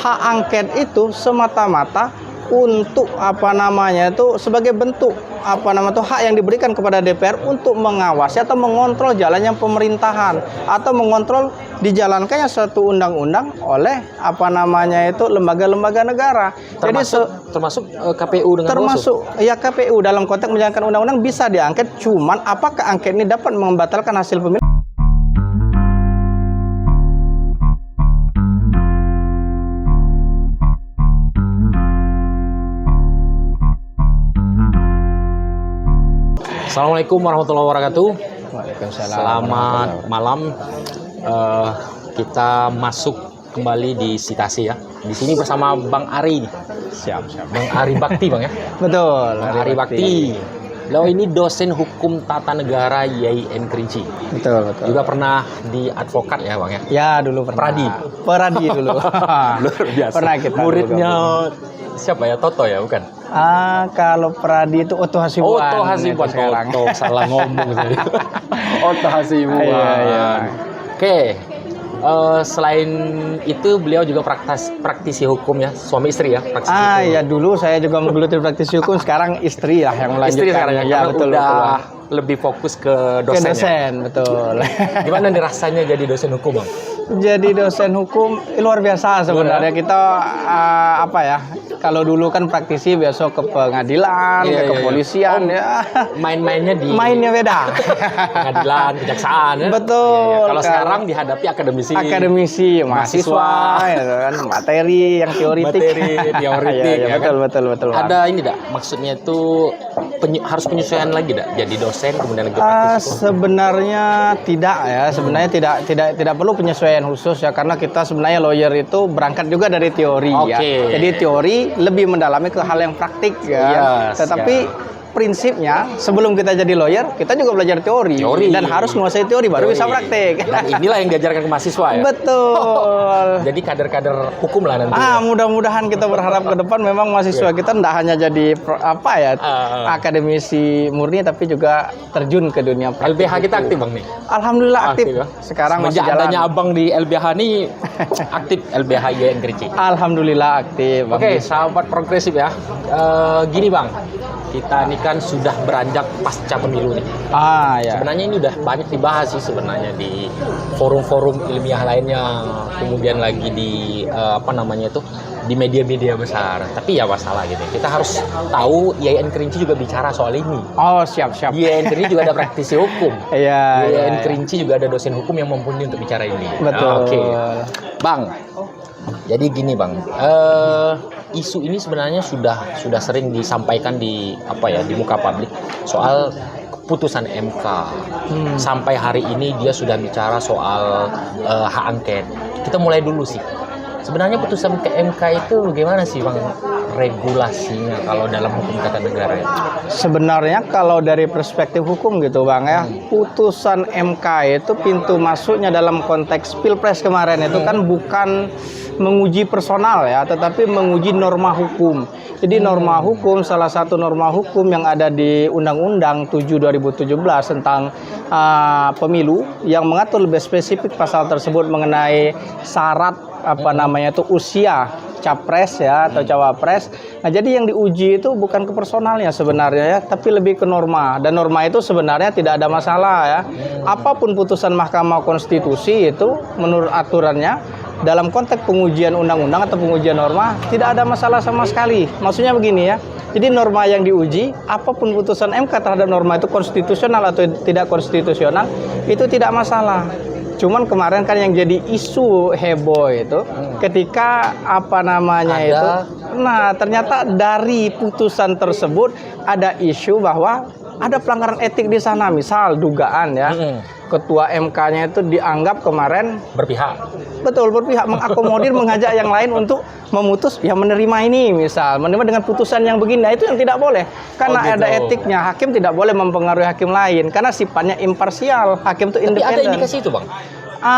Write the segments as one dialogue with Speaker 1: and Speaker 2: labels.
Speaker 1: hak angket itu semata-mata untuk sebagai bentuk hak yang diberikan kepada DPR untuk mengawasi atau mengontrol jalannya pemerintahan atau mengontrol dijalankannya suatu undang-undang oleh lembaga-lembaga negara.
Speaker 2: Termasuk KPU dengan
Speaker 1: KPU dalam konteks menjalankan undang-undang bisa diangket, cuman apakah angket ini dapat membatalkan hasil pemilu?
Speaker 2: Assalamualaikum warahmatullahi wabarakatuh.
Speaker 1: Waalaikumsalam.
Speaker 2: Selamat malam. Kita masuk kembali di Citasi ya. Di sini bersama Bang Ari.
Speaker 1: Siap.
Speaker 2: Bang Ari Bakti, Bang ya.
Speaker 1: Betul.
Speaker 2: Bang Ari Bakti. Beliau ini dosen hukum tata negara YIN Kerinci.
Speaker 1: Betul.
Speaker 2: Juga pernah di advokat ya, Bang ya.
Speaker 1: Ya, dulu pernah. Peradi dulu.
Speaker 2: Luar biasa.
Speaker 1: Pernah kita.
Speaker 2: Muridnya siapa ya? Toto ya, bukan?
Speaker 1: Kalau Peradi itu Otto Hasibuan.
Speaker 2: Otto Hasibuan sekarang. Salah ngomong saya. Otto Hasibuan.
Speaker 1: Iya.
Speaker 2: Oke. Selain itu beliau juga praktisi hukum ya, suami istri ya.
Speaker 1: Ya dulu saya juga menggeluti praktisi hukum, sekarang istri lah yang melanjutkan.
Speaker 2: Istri sekarang
Speaker 1: ya, betul.
Speaker 2: Lebih fokus ke dosen.
Speaker 1: Betul.
Speaker 2: Gimana nih rasanya jadi dosen hukum, Bang?
Speaker 1: Jadi dosen hukum luar biasa sebenarnya. Kita kalau dulu kan praktisi besok ke pengadilan, ke kepolisian ya. Mainnya beda.
Speaker 2: Pengadilan, kejaksaan ya.
Speaker 1: Betul.
Speaker 2: Kalau sekarang dihadapi akademisi,
Speaker 1: mahasiswa ya kan, materi yang teoritik.
Speaker 2: Ya,
Speaker 1: betul.
Speaker 2: Ada ini enggak? Maksudnya itu harus penyesuaian lagi enggak? Jadi dosen kemudian lagi praktisi.
Speaker 1: Sebenarnya tidak ya. Sebenarnya tidak perlu penyesuaian khusus ya, karena kita sebenarnya lawyer itu berangkat juga dari teori ya. Jadi teori lebih mendalami ke hal yang praktik ya. Tetapi prinsipnya sebelum kita jadi lawyer kita juga belajar teori. Dan harus menguasai teori baru bisa praktik.
Speaker 2: Dan inilah yang diajarkan ke mahasiswa ya.
Speaker 1: Betul.
Speaker 2: Jadi kader-kader hukum lah nanti.
Speaker 1: Mudah-mudahan kita berharap ke depan memang mahasiswa kita tidak hanya jadi akademisi murni, tapi juga terjun ke dunia praktik.
Speaker 2: LBH kita aktif, Bang nih.
Speaker 1: Alhamdulillah aktif.
Speaker 2: Ya?
Speaker 1: Sekarang
Speaker 2: semenjak
Speaker 1: masih jalan.
Speaker 2: Adanya Abang di LBH nih aktif LBH YIN Kerinci.
Speaker 1: Alhamdulillah aktif.
Speaker 2: Oke, sahabat progresif ya. Gini Bang, kita ini kan sudah beranjak pasca pemilu nih.
Speaker 1: Ya.
Speaker 2: Sebenarnya ini udah banyak dibahas sih sebenarnya di forum-forum ilmiah lainnya, kemudian lagi di di media-media besar. Tapi ya masalah gitu. Kita harus tahu YIN Kerinci juga bicara soal ini.
Speaker 1: Siap.
Speaker 2: YIN Kerinci juga ada praktisi hukum. YIN
Speaker 1: Iya.
Speaker 2: Kerinci juga ada dosen hukum yang mumpuni untuk bicara ini.
Speaker 1: Betul.
Speaker 2: Oke. Bang. Jadi gini Bang, isu ini sebenarnya sudah sering disampaikan di muka publik soal keputusan MK. Sampai hari ini dia sudah bicara soal hak angket. Kita mulai dulu sih. Sebenarnya putusan ke MK itu bagaimana sih Bang regulasinya kalau dalam hukum tata negara itu?
Speaker 1: Sebenarnya kalau dari perspektif hukum gitu Bang ya, putusan MK itu pintu masuknya dalam konteks Pilpres kemarin itu kan bukan menguji personal ya, tetapi menguji norma hukum. Jadi norma hukum, salah satu norma hukum yang ada di Undang-Undang 7 2017 tentang pemilu yang mengatur lebih spesifik pasal tersebut mengenai syarat usia capres ya atau cawapres. Nah, jadi yang diuji itu bukan ke personalnya sebenarnya ya, tapi lebih ke norma. Dan norma itu sebenarnya tidak ada masalah ya. Apapun putusan Mahkamah Konstitusi itu menurut aturannya dalam konteks pengujian undang-undang atau pengujian norma tidak ada masalah sama sekali. Maksudnya begini ya. Jadi norma yang diuji, apapun putusan MK terhadap norma itu konstitusional atau tidak konstitusional, itu tidak masalah. Cuman kemarin kan yang jadi isu heboh itu ketika ternyata dari putusan tersebut ada isu bahwa ada pelanggaran etik di sana, misal dugaan ya. Ketua MK-nya itu dianggap kemarin
Speaker 2: berpihak.
Speaker 1: Betul, berpihak, mengakomodir, mengajak yang lain untuk memutus, ya menerima ini, menerima dengan putusan yang begini. Nah, itu yang tidak boleh. Karena ada etiknya, hakim tidak boleh mempengaruhi hakim lain. Karena sifatnya imparsial, hakim itu independen.
Speaker 2: Tapi ada indikasi itu, Bang?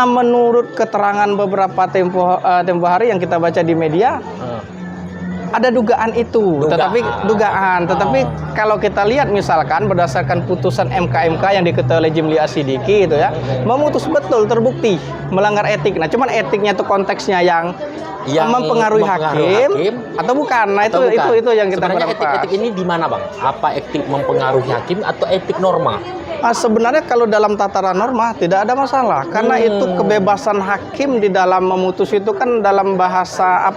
Speaker 1: Menurut keterangan beberapa tempo hari yang kita baca di media, ada dugaan itu, tetapi kalau kita lihat misalkan berdasarkan putusan MK yang diketuai oleh Jimli Asidiki itu ya, memutus betul terbukti melanggar etik. Nah, cuman etiknya itu konteksnya yang mempengaruhi hakim atau bukan? Nah, itu yang kita
Speaker 2: sebenarnya
Speaker 1: berantas.
Speaker 2: etik ini di mana, Bang? Apa etik mempengaruhi hakim atau etik norma?
Speaker 1: Sebenarnya kalau dalam tataran norma tidak ada masalah karena itu kebebasan hakim di dalam memutus itu kan dalam bahasa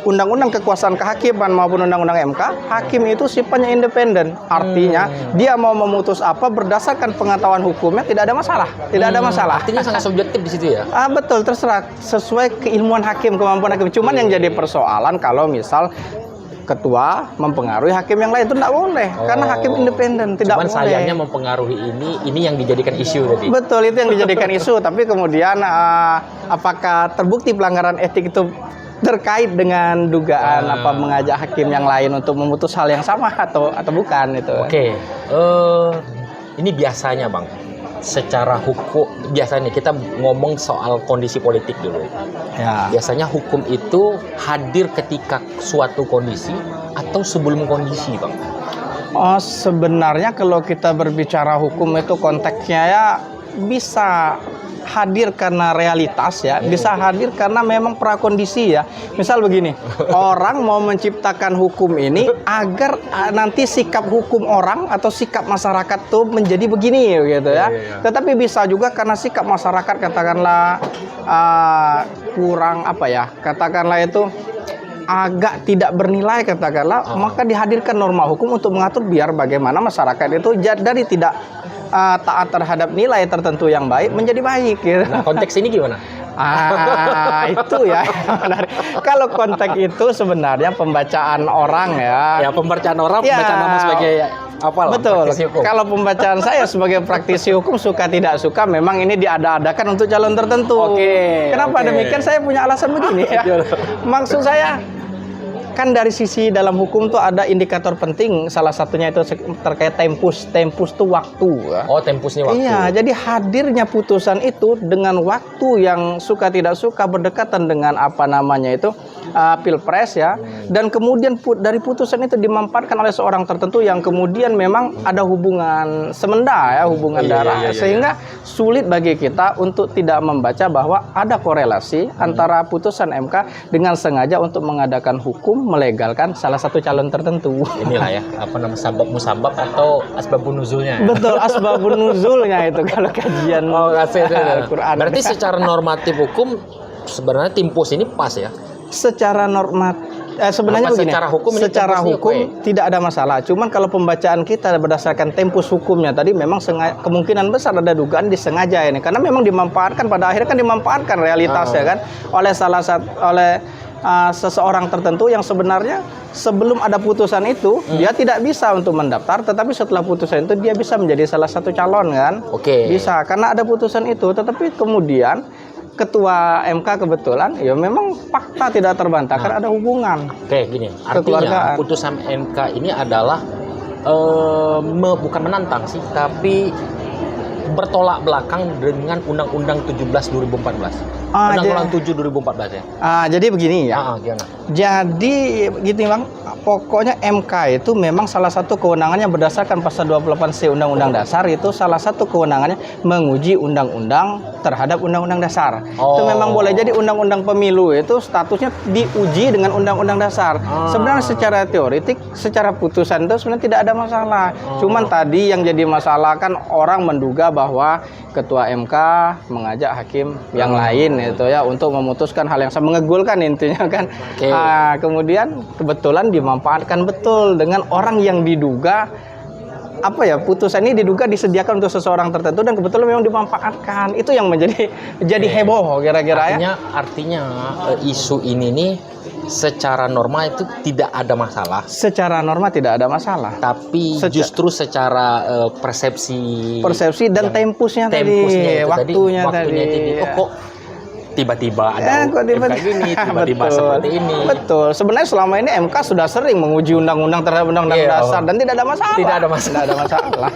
Speaker 1: undang-undang kekuasaan kehakiman maupun undang-undang MK, hakim itu sifatnya independen. Artinya dia mau memutus apa berdasarkan pengetahuan hukumnya tidak ada masalah.
Speaker 2: Artinya sangat subjektif di situ ya.
Speaker 1: Betul, terserah sesuai keilmuan hakim, kemampuan hakim. Cuman yang jadi persoalan kalau misal ketua mempengaruhi hakim yang lain itu tidak boleh karena hakim independen, tidak boleh.
Speaker 2: Cuman sayangnya mempengaruhi ini yang dijadikan isu tadi.
Speaker 1: Betul, itu yang dijadikan isu. Tapi kemudian apakah terbukti pelanggaran etik itu terkait dengan dugaan mengajak hakim yang lain untuk memutus hal yang sama atau bukan itu?
Speaker 2: Oke. Ini biasanya, Bang, secara hukum biasanya kita ngomong soal kondisi politik dulu.
Speaker 1: Ya.
Speaker 2: Biasanya hukum itu hadir ketika suatu kondisi atau sebelum kondisi, Bang.
Speaker 1: Sebenarnya kalau kita berbicara hukum itu konteksnya ya bisa hadir karena realitas ya, bisa hadir karena memang prakondisi ya. Misal begini, orang mau menciptakan hukum ini agar nanti sikap hukum orang atau sikap masyarakat tuh menjadi begini gitu ya. Tetapi bisa juga karena sikap masyarakat katakanlah kurang katakanlah itu agak tidak bernilai katakanlah, maka dihadirkan norma hukum untuk mengatur biar bagaimana masyarakat itu dari tidak taat terhadap nilai tertentu yang baik menjadi baik gitu.
Speaker 2: Nah, konteks ini gimana?
Speaker 1: Itu ya. Kalau konteks itu sebenarnya pembacaan orang ya.
Speaker 2: Ya, pembacaan orang, pembacaan nama sebagai apalah.
Speaker 1: Betul.
Speaker 2: Hukum.
Speaker 1: Kalau pembacaan saya sebagai praktisi hukum suka tidak suka memang ini diada-adakan untuk calon tertentu. Kenapa demikian? Saya punya alasan begini ya. Maksud saya kan dari sisi dalam hukum tuh ada indikator penting, salah satunya itu terkait tempus tuh waktu.
Speaker 2: Tempusnya waktu.
Speaker 1: Iya, jadi hadirnya putusan itu dengan waktu yang suka tidak suka berdekatan dengan pilpres ya, dan kemudian dari putusan itu dimanfaatkan oleh seorang tertentu yang kemudian memang ada hubungan semenda ya, hubungan darah, sehingga sulit bagi kita untuk tidak membaca bahwa ada korelasi antara putusan MK dengan sengaja untuk mengadakan hukum melegalkan salah satu calon tertentu.
Speaker 2: Inilah ya, sabab musabab atau asbabun nuzulnya.
Speaker 1: Betul, asbabun nuzulnya itu kalau kajian Al-Qur'an.
Speaker 2: Berarti secara normatif hukum sebenarnya tempus ini pas ya?
Speaker 1: Secara normatif sebenarnya begini, secara hukum tidak ada masalah. Cuman kalau pembacaan kita berdasarkan tempus hukumnya tadi memang kemungkinan besar ada dugaan disengaja ini, karena memang dimanfaatkan pada akhirnya kan dimanfaatkan realitas ya kan oleh seseorang tertentu yang sebenarnya sebelum ada putusan itu dia tidak bisa untuk mendaftar, tetapi setelah putusan itu dia bisa menjadi salah satu calon kan? Bisa karena ada putusan itu, tetapi kemudian Ketua MK kebetulan ya memang fakta tidak terbantahkan ada hubungan.
Speaker 2: Gini, artinya putusan MK ini adalah bukan menantang sih, tapi bertolak belakang dengan Undang-Undang 17 2014. Undang-Undang 7 2014 ya.
Speaker 1: Jadi begini ya.
Speaker 2: Gimana?
Speaker 1: Jadi gitu Bang, pokoknya MK itu memang salah satu kewenangannya berdasarkan pasal 28C Undang-Undang Dasar, itu salah satu kewenangannya menguji undang-undang terhadap Undang-Undang Dasar. Itu memang boleh jadi undang-undang pemilu itu statusnya diuji dengan Undang-Undang Dasar. Sebenarnya secara teoritik, secara putusan itu sebenarnya tidak ada masalah. Cuman tadi yang jadi masalah kan orang menduga bahwa Ketua MK mengajak hakim yang lain itu ya untuk memutuskan hal yang sama, mengegulkan intinya kan. Kemudian kebetulan dimanfaatkan betul dengan orang yang diduga putusan ini diduga disediakan untuk seseorang tertentu dan kebetulan memang dimanfaatkan. Itu yang jadi heboh kira-kira ya.
Speaker 2: Artinya isu ini nih secara norma itu tidak ada masalah.
Speaker 1: Secara norma tidak ada masalah.
Speaker 2: Tapi justru secara persepsi
Speaker 1: dan tempusnya tadi, waktunya tadi.
Speaker 2: Kok tiba-tiba ada MK gini, tiba-tiba seperti ini.
Speaker 1: Betul. Sebenarnya selama ini MK sudah sering menguji undang-undang terhadap undang-undang dasar dan tidak ada masalah. Tidak ada masalah.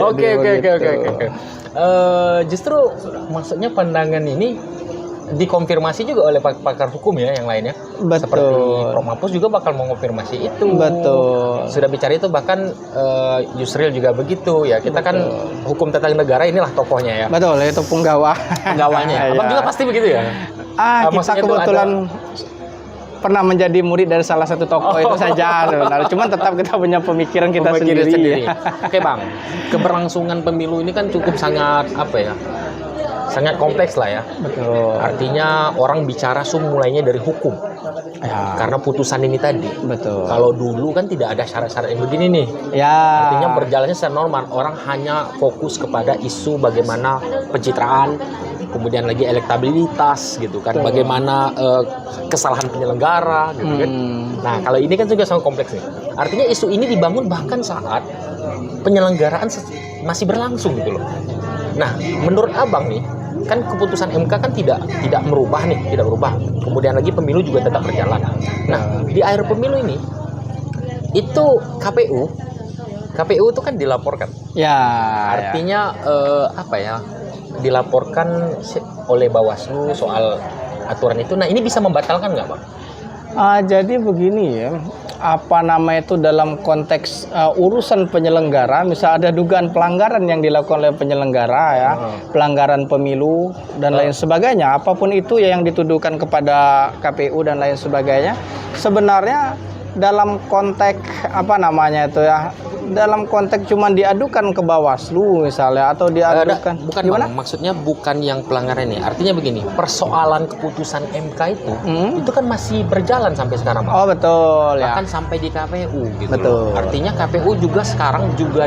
Speaker 2: Oke. Justru maksudnya pandangan ini dikonfirmasi juga oleh pakar hukum ya yang lainnya.
Speaker 1: Betul.
Speaker 2: Seperti Prof. Mahfuz juga bakal mengonfirmasi itu.
Speaker 1: Betul.
Speaker 2: Sudah bicara itu, bahkan Yusril juga begitu ya. Kita kan hukum tata negara inilah tokohnya ya.
Speaker 1: Betul, itu penggawa.
Speaker 2: Penggawanya. Abang
Speaker 1: Iya.
Speaker 2: juga pasti begitu ya.
Speaker 1: Kita
Speaker 2: Maksudnya itu
Speaker 1: kebetulan pernah menjadi murid dari salah satu tokoh itu saja sebenarnya. Cuman tetap kita punya pemikiran kita sendiri.
Speaker 2: Oke Bang, keberlangsungan pemilu ini kan cukup sangat apa ya? Sangat kompleks lah ya.
Speaker 1: Betul.
Speaker 2: Artinya orang bicara mulainya dari hukum.
Speaker 1: Ya,
Speaker 2: Karena putusan ini tadi.
Speaker 1: betul.
Speaker 2: Kalau dulu kan tidak ada syarat-syarat yang begini nih.
Speaker 1: Ya.
Speaker 2: Artinya berjalannya secara normal. Orang hanya fokus kepada isu bagaimana pencitraan, kemudian lagi elektabilitas gitu kan.
Speaker 1: Betul.
Speaker 2: Bagaimana kesalahan penyelenggara gitu kan. Nah, kalau ini kan juga sangat kompleks nih. Artinya isu ini dibangun bahkan saat penyelenggaraan masih berlangsung gitu loh. Nah, menurut Abang nih, kan keputusan MK kan tidak merubah nih, tidak berubah. Kemudian lagi pemilu juga tetap berjalan. Nah, di akhir pemilu ini itu KPU itu kan dilaporkan.
Speaker 1: Ya.
Speaker 2: Artinya apa ya? Dilaporkan oleh Bawaslu soal aturan itu. Nah, ini bisa membatalkan nggak, Bang?
Speaker 1: Jadi begini ya, apa nama itu dalam konteks urusan penyelenggara, misal ada dugaan pelanggaran yang dilakukan oleh penyelenggara ya, pelanggaran pemilu dan lain sebagainya, apapun itu ya yang dituduhkan kepada KPU dan lain sebagainya, sebenarnya dalam konteks apa namanya itu ya, dalam konteks cuma diadukan ke Bawaslu misalnya atau diadukan
Speaker 2: Bukan
Speaker 1: gimana?
Speaker 2: Bang, maksudnya bukan yang pelanggaran ini. Artinya begini, persoalan keputusan MK itu kan masih berjalan sampai sekarang, Bang.
Speaker 1: Oh betul ya.
Speaker 2: Bahkan sampai di KPU gitu.
Speaker 1: Betul.
Speaker 2: Loh. Artinya KPU juga sekarang juga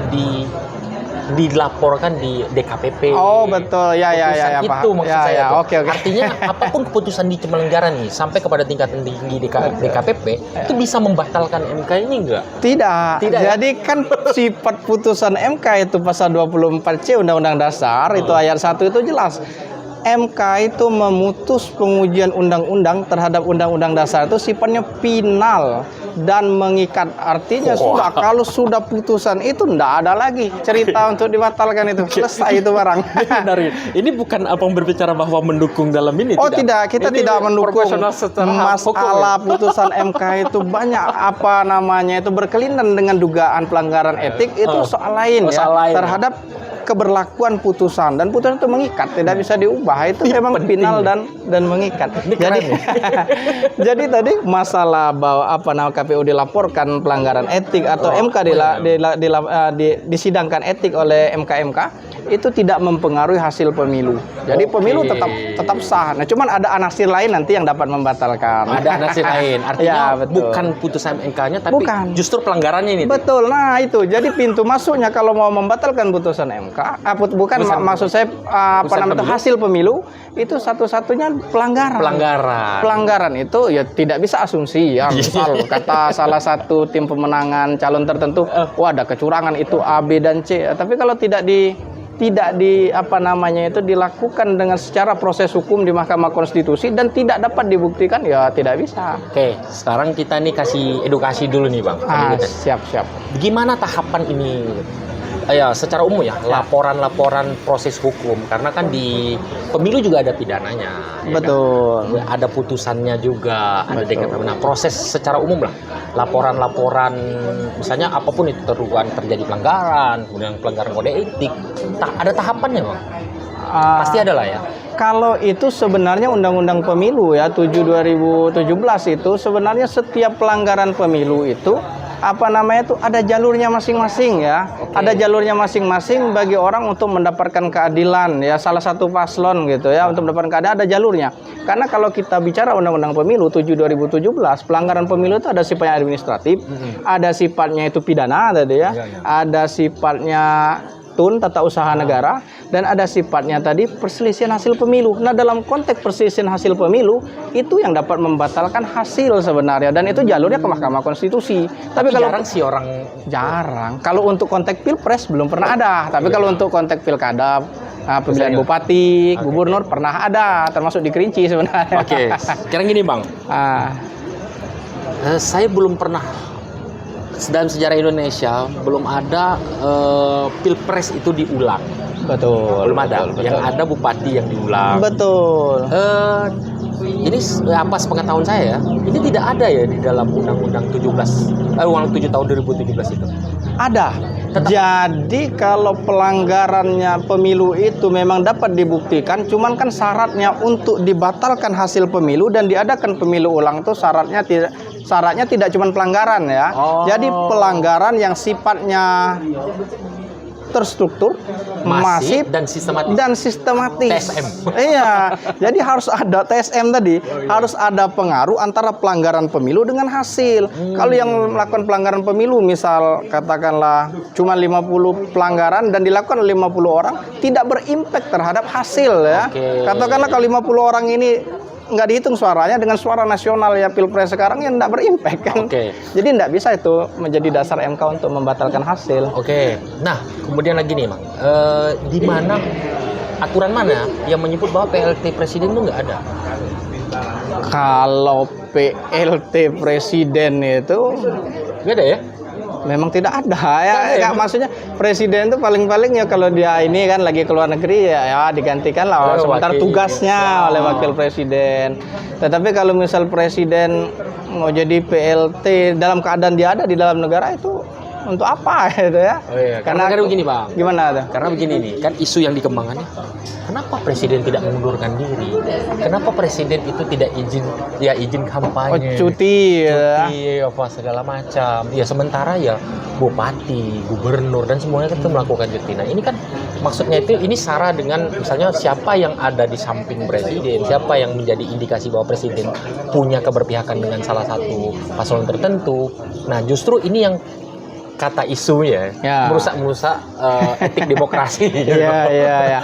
Speaker 2: dilaporkan di DKPP.
Speaker 1: Oh betul ya
Speaker 2: Keputusan itu
Speaker 1: paham.
Speaker 2: maksud saya tuh.
Speaker 1: Oke.
Speaker 2: Artinya apapun keputusan di penyelenggara nih sampai kepada tingkatan tinggi DKPP itu bisa membatalkan MK ini enggak?
Speaker 1: Tidak.
Speaker 2: Tidak, ya?
Speaker 1: Jadi kan sifat putusan MK itu pasal 24C Undang-Undang Dasar itu ayat 1 itu jelas. MK itu memutus pengujian undang-undang terhadap undang-undang dasar itu sifatnya final dan mengikat. Artinya sudah kalau sudah putusan itu enggak ada lagi cerita untuk dibatalkan itu. Selesai itu barang.
Speaker 2: Dari ini bukan abang berbicara bahwa mendukung dalam ini.
Speaker 1: Oh tidak, kita
Speaker 2: Ini
Speaker 1: tidak mendukung
Speaker 2: proporsional secara
Speaker 1: masalah
Speaker 2: hukum, ya?
Speaker 1: putusan MK itu banyak apa namanya itu berkelindan dengan dugaan pelanggaran etik itu soal lain ya
Speaker 2: soal lain.
Speaker 1: Terhadap keberlakuan putusan dan putusan itu mengikat tidak bisa diubah itu memang final dan mengikat. Jadi jadi tadi masalah bahwa apa nama KPU dilaporkan pelanggaran etik atau MK disidangkan etik oleh MK itu tidak mempengaruhi hasil pemilu. Jadi pemilu tetap sah. Nah, cuman ada anasir lain nanti yang dapat membatalkan.
Speaker 2: Ada anasir lain. Artinya
Speaker 1: Ya, betul.
Speaker 2: bukan putusan MK-nya tapi
Speaker 1: Bukan.
Speaker 2: justru pelanggarannya ini.
Speaker 1: Betul. Nah, itu. Jadi pintu masuknya kalau mau membatalkan putusan MK, maksud saya apa namanya itu hasil pemilu itu satu-satunya pelanggaran. Pelanggaran itu ya tidak bisa asumsi ya. Misal kata salah satu tim pemenangan calon tertentu, wah ada kecurangan itu A, B dan C. Tapi kalau tidak apa namanya itu dilakukan dengan secara proses hukum di Mahkamah Konstitusi dan tidak dapat dibuktikan ya tidak bisa.
Speaker 2: Oke, sekarang kita nih kasih edukasi dulu nih Bang.
Speaker 1: Siap.
Speaker 2: Gimana tahapan ini? Ya, secara umum ya, laporan-laporan proses hukum. Karena kan di pemilu juga ada pidananya.
Speaker 1: Betul.
Speaker 2: Ya kan? Ada putusannya juga, ada DKP. Nah, proses secara umum lah. Laporan-laporan, misalnya apapun itu terjadi pelanggaran, kemudian pelanggaran kode etik. Ada tahapannya Bang? Pasti ada lah ya.
Speaker 1: Kalau itu sebenarnya Undang-Undang Pemilu ya 7/2017 itu sebenarnya setiap pelanggaran pemilu itu apa namanya itu ada jalurnya masing-masing ya. Ada jalurnya masing-masing bagi orang untuk mendapatkan keadilan ya, salah satu paslon gitu ya untuk mendapatkan keadilan ada jalurnya. Karena kalau kita bicara Undang-Undang Pemilu 7/2017, pelanggaran pemilu itu ada sifatnya administratif, ada sifatnya itu pidana tadi ya. Ada sifatnya tata usaha negara dan ada sifatnya tadi perselisihan hasil pemilu. Nah, dalam konteks perselisihan hasil pemilu itu yang dapat membatalkan hasil sebenarnya dan itu jalurnya ke Mahkamah Konstitusi. Tapi kalau
Speaker 2: jarang sih orang
Speaker 1: Kalau untuk konteks Pilpres belum pernah ada. Tapi kalau untuk konteks pilkada, pemilihan bupati, gubernur pernah ada, termasuk di Kerinci sebenarnya.
Speaker 2: Oke. Sekarang gini, Bang. Saya belum pernah dalam sejarah Indonesia belum ada pilpres itu diulang.
Speaker 1: Betul.
Speaker 2: Belum ada.
Speaker 1: Betul,
Speaker 2: Yang ada bupati yang diulang.
Speaker 1: Betul.
Speaker 2: Ini apa sepengetahuan saya ya, ini tidak ada ya di dalam Undang-Undang 7 tahun 2017 itu.
Speaker 1: Ada.
Speaker 2: Tetap.
Speaker 1: Jadi kalau pelanggarannya pemilu itu memang dapat dibuktikan, cuman kan syaratnya untuk dibatalkan hasil pemilu dan diadakan pemilu ulang itu syaratnya tidak cuma pelanggaran ya.
Speaker 2: Oh.
Speaker 1: Jadi pelanggaran yang sifatnya terstruktur, masif
Speaker 2: dan sistematis. TSM.
Speaker 1: Iya, jadi harus ada TSM tadi, harus ada pengaruh antara pelanggaran pemilu dengan hasil. Kalau yang melakukan pelanggaran pemilu, misal katakanlah cuma 50 pelanggaran dan dilakukan oleh 50 orang, tidak berimpact terhadap hasil ya. Katakanlah kalau 50 orang ini nggak dihitung suaranya dengan suara nasional ya pilpres sekarang yang nggak berimpact kan. Jadi nggak bisa itu menjadi dasar MK untuk membatalkan hasil.
Speaker 2: Nah kemudian lagi nih Bang, di mana aturan mana yang menyebut bahwa PLT presiden itu nggak ada?
Speaker 1: Kalau PLT presiden itu
Speaker 2: nggak ada ya?
Speaker 1: Memang tidak ada ya, maksudnya presiden itu paling-paling ya kalau dia ini kan lagi keluar negeri ya digantikan lah sebentar tugasnya oleh wakil presiden. Tetapi kalau misal presiden mau jadi PLT dalam keadaan dia ada di dalam negara itu untuk apa gitu ya?
Speaker 2: Karena begini Bang.
Speaker 1: Gimana tuh?
Speaker 2: Karena begini nih, kan isu yang dikembangkannya. Kenapa presiden tidak mengundurkan diri? Kenapa presiden itu tidak izin kampanye?
Speaker 1: Cuti
Speaker 2: apa segala macam. Ya sementara ya bupati, gubernur dan semuanya kan itu melakukan cuti. Nah ini kan maksudnya itu ini sara dengan misalnya siapa yang ada di samping presiden, siapa yang menjadi indikasi bahwa presiden punya keberpihakan dengan salah satu paslon tertentu. Nah justru ini yang kata isunya merusak etik demokrasi.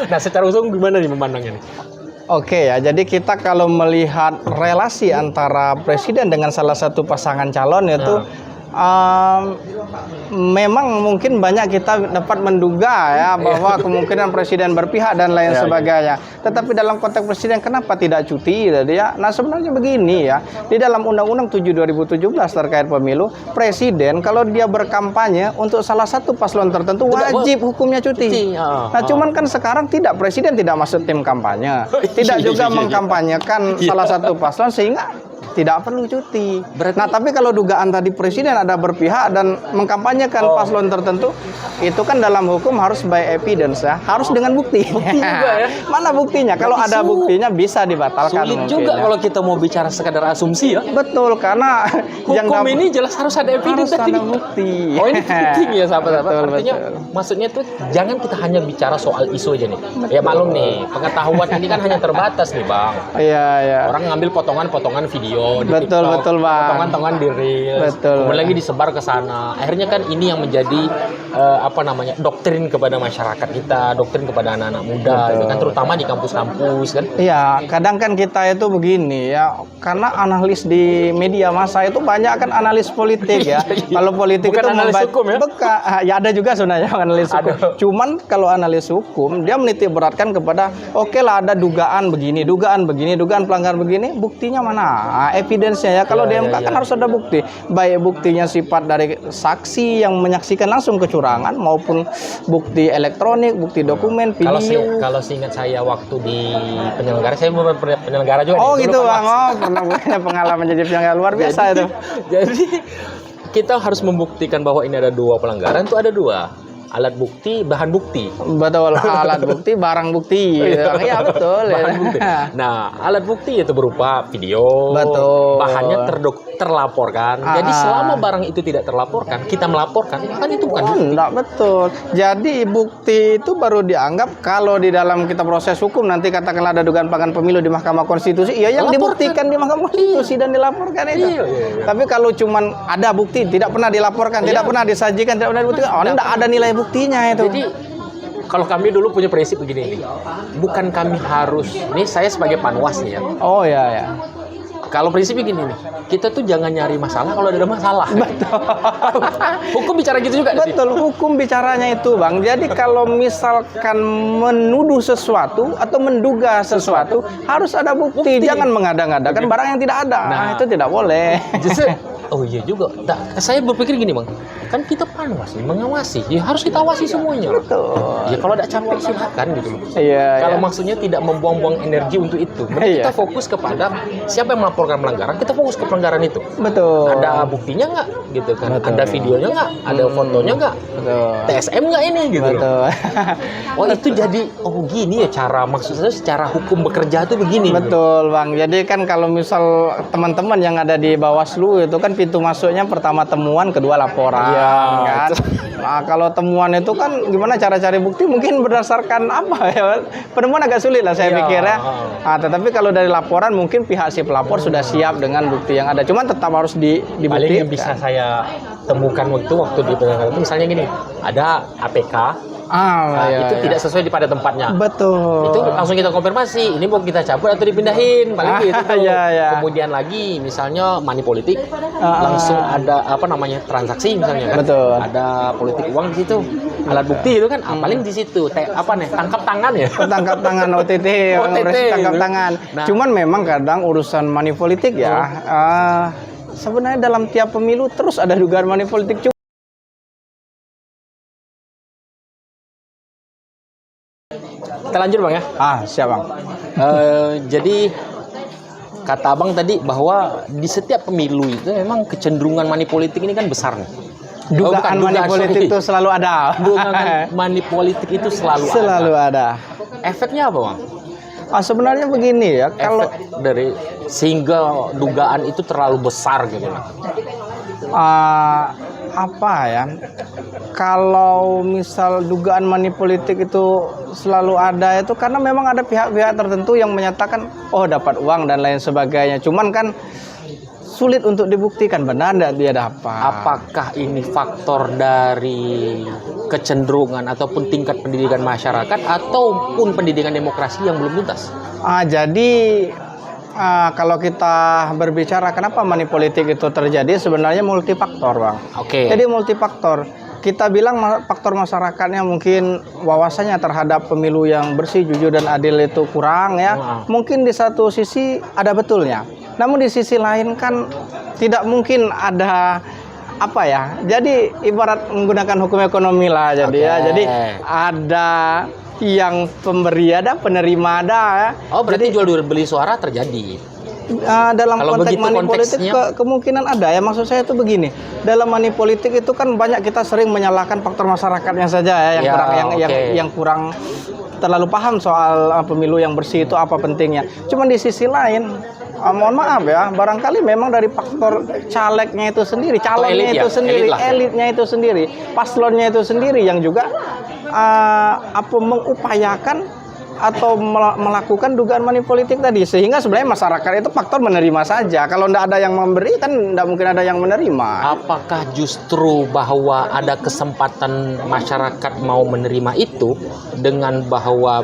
Speaker 2: Nah secara umum gimana nih memandangnya nih?
Speaker 1: Oke ya, jadi kita kalau melihat relasi antara presiden dengan salah satu pasangan calon itu memang mungkin banyak kita dapat menduga ya bahwa kemungkinan presiden berpihak dan lain sebagainya. Tetapi dalam konteks presiden kenapa tidak cuti tadi ya? Nah sebenarnya begini ya, di dalam Undang-Undang 7 2017 terkait pemilu, presiden kalau dia berkampanye untuk salah satu paslon tertentu wajib hukumnya cuti. Nah cuman kan sekarang tidak, presiden tidak masuk tim kampanye, tidak juga mengkampanyekan salah satu paslon sehingga tidak perlu cuti. Nah, tapi kalau dugaan tadi presiden ada berpihak dan mengkampanyekan paslon tertentu, itu kan dalam hukum harus by evidence ya, harus dengan bukti.
Speaker 2: Bukti juga ya.
Speaker 1: Mana buktinya? Kalau ada buktinya bisa dibatalkan.
Speaker 2: Sulit juga kalau kita mau bicara sekadar asumsi ya.
Speaker 1: Betul, karena
Speaker 2: hukum ini jelas harus ada evidence,
Speaker 1: harus ada bukti.
Speaker 2: Oh ini penting ya sahabat-sahabat. Artinya
Speaker 1: betul.
Speaker 2: maksudnya tuh jangan kita hanya bicara soal isu aja nih. Ya maklum nih, pengetahuan ini kan hanya terbatas nih Bang.
Speaker 1: Iya.
Speaker 2: Orang ngambil potongan-potongan video di
Speaker 1: betul,
Speaker 2: TikTok,
Speaker 1: betul Bang.
Speaker 2: potongan-potongan di Reels, kemudian lagi disebar ke sana. Akhirnya kan ini yang menjadi doktrin kepada masyarakat kita, doktrin kepada anak-anak muda, gitu kan, terutama di kampus-kampus kan.
Speaker 1: Iya, kadang kan kita itu begini ya, karena analis di media massa itu banyak kan analis politik ya. Kalau politik
Speaker 2: bukan
Speaker 1: itu
Speaker 2: analis hukum ya?
Speaker 1: Ya ada juga sebenarnya analis hukum. Cuman kalau analis hukum dia menitik beratkan kepada oke lah ada dugaan begini, dugaan pelanggaran begini, buktinya mana? Evidence-nya ya. Kalau di MK kan harus ada bukti. Baik buktinya sifat dari saksi yang menyaksikan langsung kecurangan maupun bukti elektronik, bukti dokumen, video.
Speaker 2: Kalau seingat saya waktu di penyelenggara, saya bukan penyelenggara juga.
Speaker 1: Oh gitu Bang, pernah punya pengalaman jadi penyelenggara luar biasa itu.
Speaker 2: Jadi kita harus membuktikan bahwa ini ada dua pelanggaran, itu ada dua. Alat bukti, bahan bukti.
Speaker 1: Betul, alat bukti, barang bukti. Iya betul.
Speaker 2: Bahan bukti. Nah, alat bukti itu berupa video.
Speaker 1: Betul.
Speaker 2: Bahannya terlaporkan. Jadi selama barang itu tidak terlaporkan, kita melaporkan, kan itu bukan bukti.
Speaker 1: Enggak betul. Jadi bukti itu baru dianggap kalau di dalam kita proses hukum nanti katakanlah ada dugaan pelanggaran pemilu di Mahkamah Konstitusi, ya yang dibuktikan di Mahkamah Konstitusi dan dilaporkan itu. Iya. Tapi kalau cuman ada bukti, tidak pernah dilaporkan, tidak pernah disajikan, tidak pernah dibuktikan, enggak ada nilai buktinya itu.
Speaker 2: Jadi kalau kami dulu punya prinsip begini nih, bukan kami harus, ini saya sebagai panwas nih ya.
Speaker 1: Oh ya.
Speaker 2: Kalau prinsipnya gini nih, kita tuh jangan nyari masalah kalau ada masalah.
Speaker 1: Betul.
Speaker 2: Hukum bicara gitu juga.
Speaker 1: Betul, hukum bicaranya itu Bang. Jadi kalau misalkan menuduh sesuatu atau menduga sesuatu harus ada bukti. Jangan mengada-ngadakan barang yang tidak ada. Nah, itu tidak boleh.
Speaker 2: oh iya juga. Saya berpikir gini bang, kan kita panwas nih mengawasi, ya harus kita awasi semuanya.
Speaker 1: Betul.
Speaker 2: Ya kalau ada capek silakan gitu loh.
Speaker 1: Iya.
Speaker 2: Kalau
Speaker 1: Iya.
Speaker 2: maksudnya tidak membuang-buang energi untuk itu, mending kita
Speaker 1: Iya.
Speaker 2: fokus kepada siapa yang melaporkan pelanggaran, kita fokus ke pelanggaran itu.
Speaker 1: Betul.
Speaker 2: Ada buktinya nggak, gitu kan?
Speaker 1: Betul.
Speaker 2: Ada videonya nggak? Ada fotonya nggak?
Speaker 1: Betul.
Speaker 2: TSM nggak ini, gitu. loh.
Speaker 1: Betul.
Speaker 2: Oh itu jadi, oh gini ya cara, maksud saya secara hukum bekerja tuh begini.
Speaker 1: Betul Bang. Jadi kan kalau misal teman-teman yang ada di Bawaslu itu kan pintu masuknya pertama temuan, kedua laporan,
Speaker 2: Iya.
Speaker 1: kan. Nah kalau temuan itu kan gimana cara cari bukti mungkin berdasarkan apa ya? Penemuan agak sulit lah saya
Speaker 2: Iya.
Speaker 1: pikir ya. Nah, tetapi kalau dari laporan mungkin pihak si pelapor sudah siap dengan bukti yang ada. Cuman tetap harus
Speaker 2: Paling yang bisa
Speaker 1: dibuktikan.
Speaker 2: saya temukan waktu di penangkapan itu misalnya gini, ada APK, nah,
Speaker 1: Iya,
Speaker 2: itu
Speaker 1: iya.
Speaker 2: tidak sesuai di pada tempatnya.
Speaker 1: Betul.
Speaker 2: Itu langsung kita konfirmasi, ini mau kita cabut atau dipindahin, paling gitu tuh.
Speaker 1: Iya, iya.
Speaker 2: Kemudian lagi misalnya money politik, langsung ada apa namanya transaksi misalnya kan,
Speaker 1: Betul.
Speaker 2: ada politik uang di situ, alat bukti itu kan, paling di situ, apa nih, tangkap tangan ya.
Speaker 1: Tangkap tangan OTT,
Speaker 2: OTT,
Speaker 1: tangkap
Speaker 2: gitu.
Speaker 1: tangan.
Speaker 2: Nah.
Speaker 1: Cuman memang kadang urusan money politik ya, sebenarnya dalam tiap pemilu terus ada dugaan money politik.
Speaker 2: Kita lanjut bang ya.
Speaker 1: Siap Bang.
Speaker 2: Jadi kata abang tadi bahwa di setiap pemilu itu memang kecenderungan money politik ini kan besar nih.
Speaker 1: Dugaan money politik itu selalu ada.
Speaker 2: Dugaan money politik itu
Speaker 1: Selalu ada.
Speaker 2: Efeknya apa bang?
Speaker 1: Sebenarnya begini ya, kalau
Speaker 2: Efek dari sehingga dugaan itu terlalu besar gitu.
Speaker 1: apa ya? Kalau misal dugaan money politik itu selalu ada itu karena memang ada pihak-pihak tertentu yang menyatakan oh dapat uang dan lain sebagainya. Cuman kan sulit untuk dibuktikan benar tidak dia dapat.
Speaker 2: Apakah ini faktor dari kecenderungan ataupun tingkat pendidikan masyarakat ataupun pendidikan demokrasi yang belum tuntas?
Speaker 1: Jadi kalau kita berbicara kenapa money politik itu terjadi sebenarnya multifaktor Bang.
Speaker 2: Oke.
Speaker 1: Jadi multifaktor. Kita bilang faktor masyarakatnya mungkin wawasannya terhadap pemilu yang bersih, jujur dan adil itu kurang ya. Mungkin di satu sisi ada betulnya. Namun di sisi lain kan tidak mungkin ada apa ya. Jadi ibarat menggunakan hukum ekonomi lah jadi ya. Jadi ada yang pemberi ada, penerima ada ya.
Speaker 2: Oh berarti jual beli suara terjadi.
Speaker 1: Dalam
Speaker 2: Kalau
Speaker 1: konteks
Speaker 2: begitu
Speaker 1: money politik
Speaker 2: konteksnya?
Speaker 1: kemungkinan ada ya. Maksud saya itu begini, dalam money politik itu kan banyak kita sering menyalahkan faktor masyarakatnya saja ya yang
Speaker 2: Ya,
Speaker 1: kurang
Speaker 2: oke.
Speaker 1: yang kurang terlalu paham soal pemilu yang bersih itu apa pentingnya. Cuman di sisi lain mohon maaf ya, barangkali memang dari faktor calegnya itu sendiri, calonnya
Speaker 2: elit
Speaker 1: itu
Speaker 2: ya,
Speaker 1: sendiri,
Speaker 2: elit lah.
Speaker 1: elitnya itu sendiri, paslonnya itu sendiri yang juga mengupayakan atau melakukan dugaan money politik tadi, sehingga sebenarnya masyarakat itu faktor menerima saja. Kalau tidak ada yang memberi kan tidak mungkin ada yang menerima.
Speaker 2: Apakah justru bahwa ada kesempatan masyarakat mau menerima itu dengan bahwa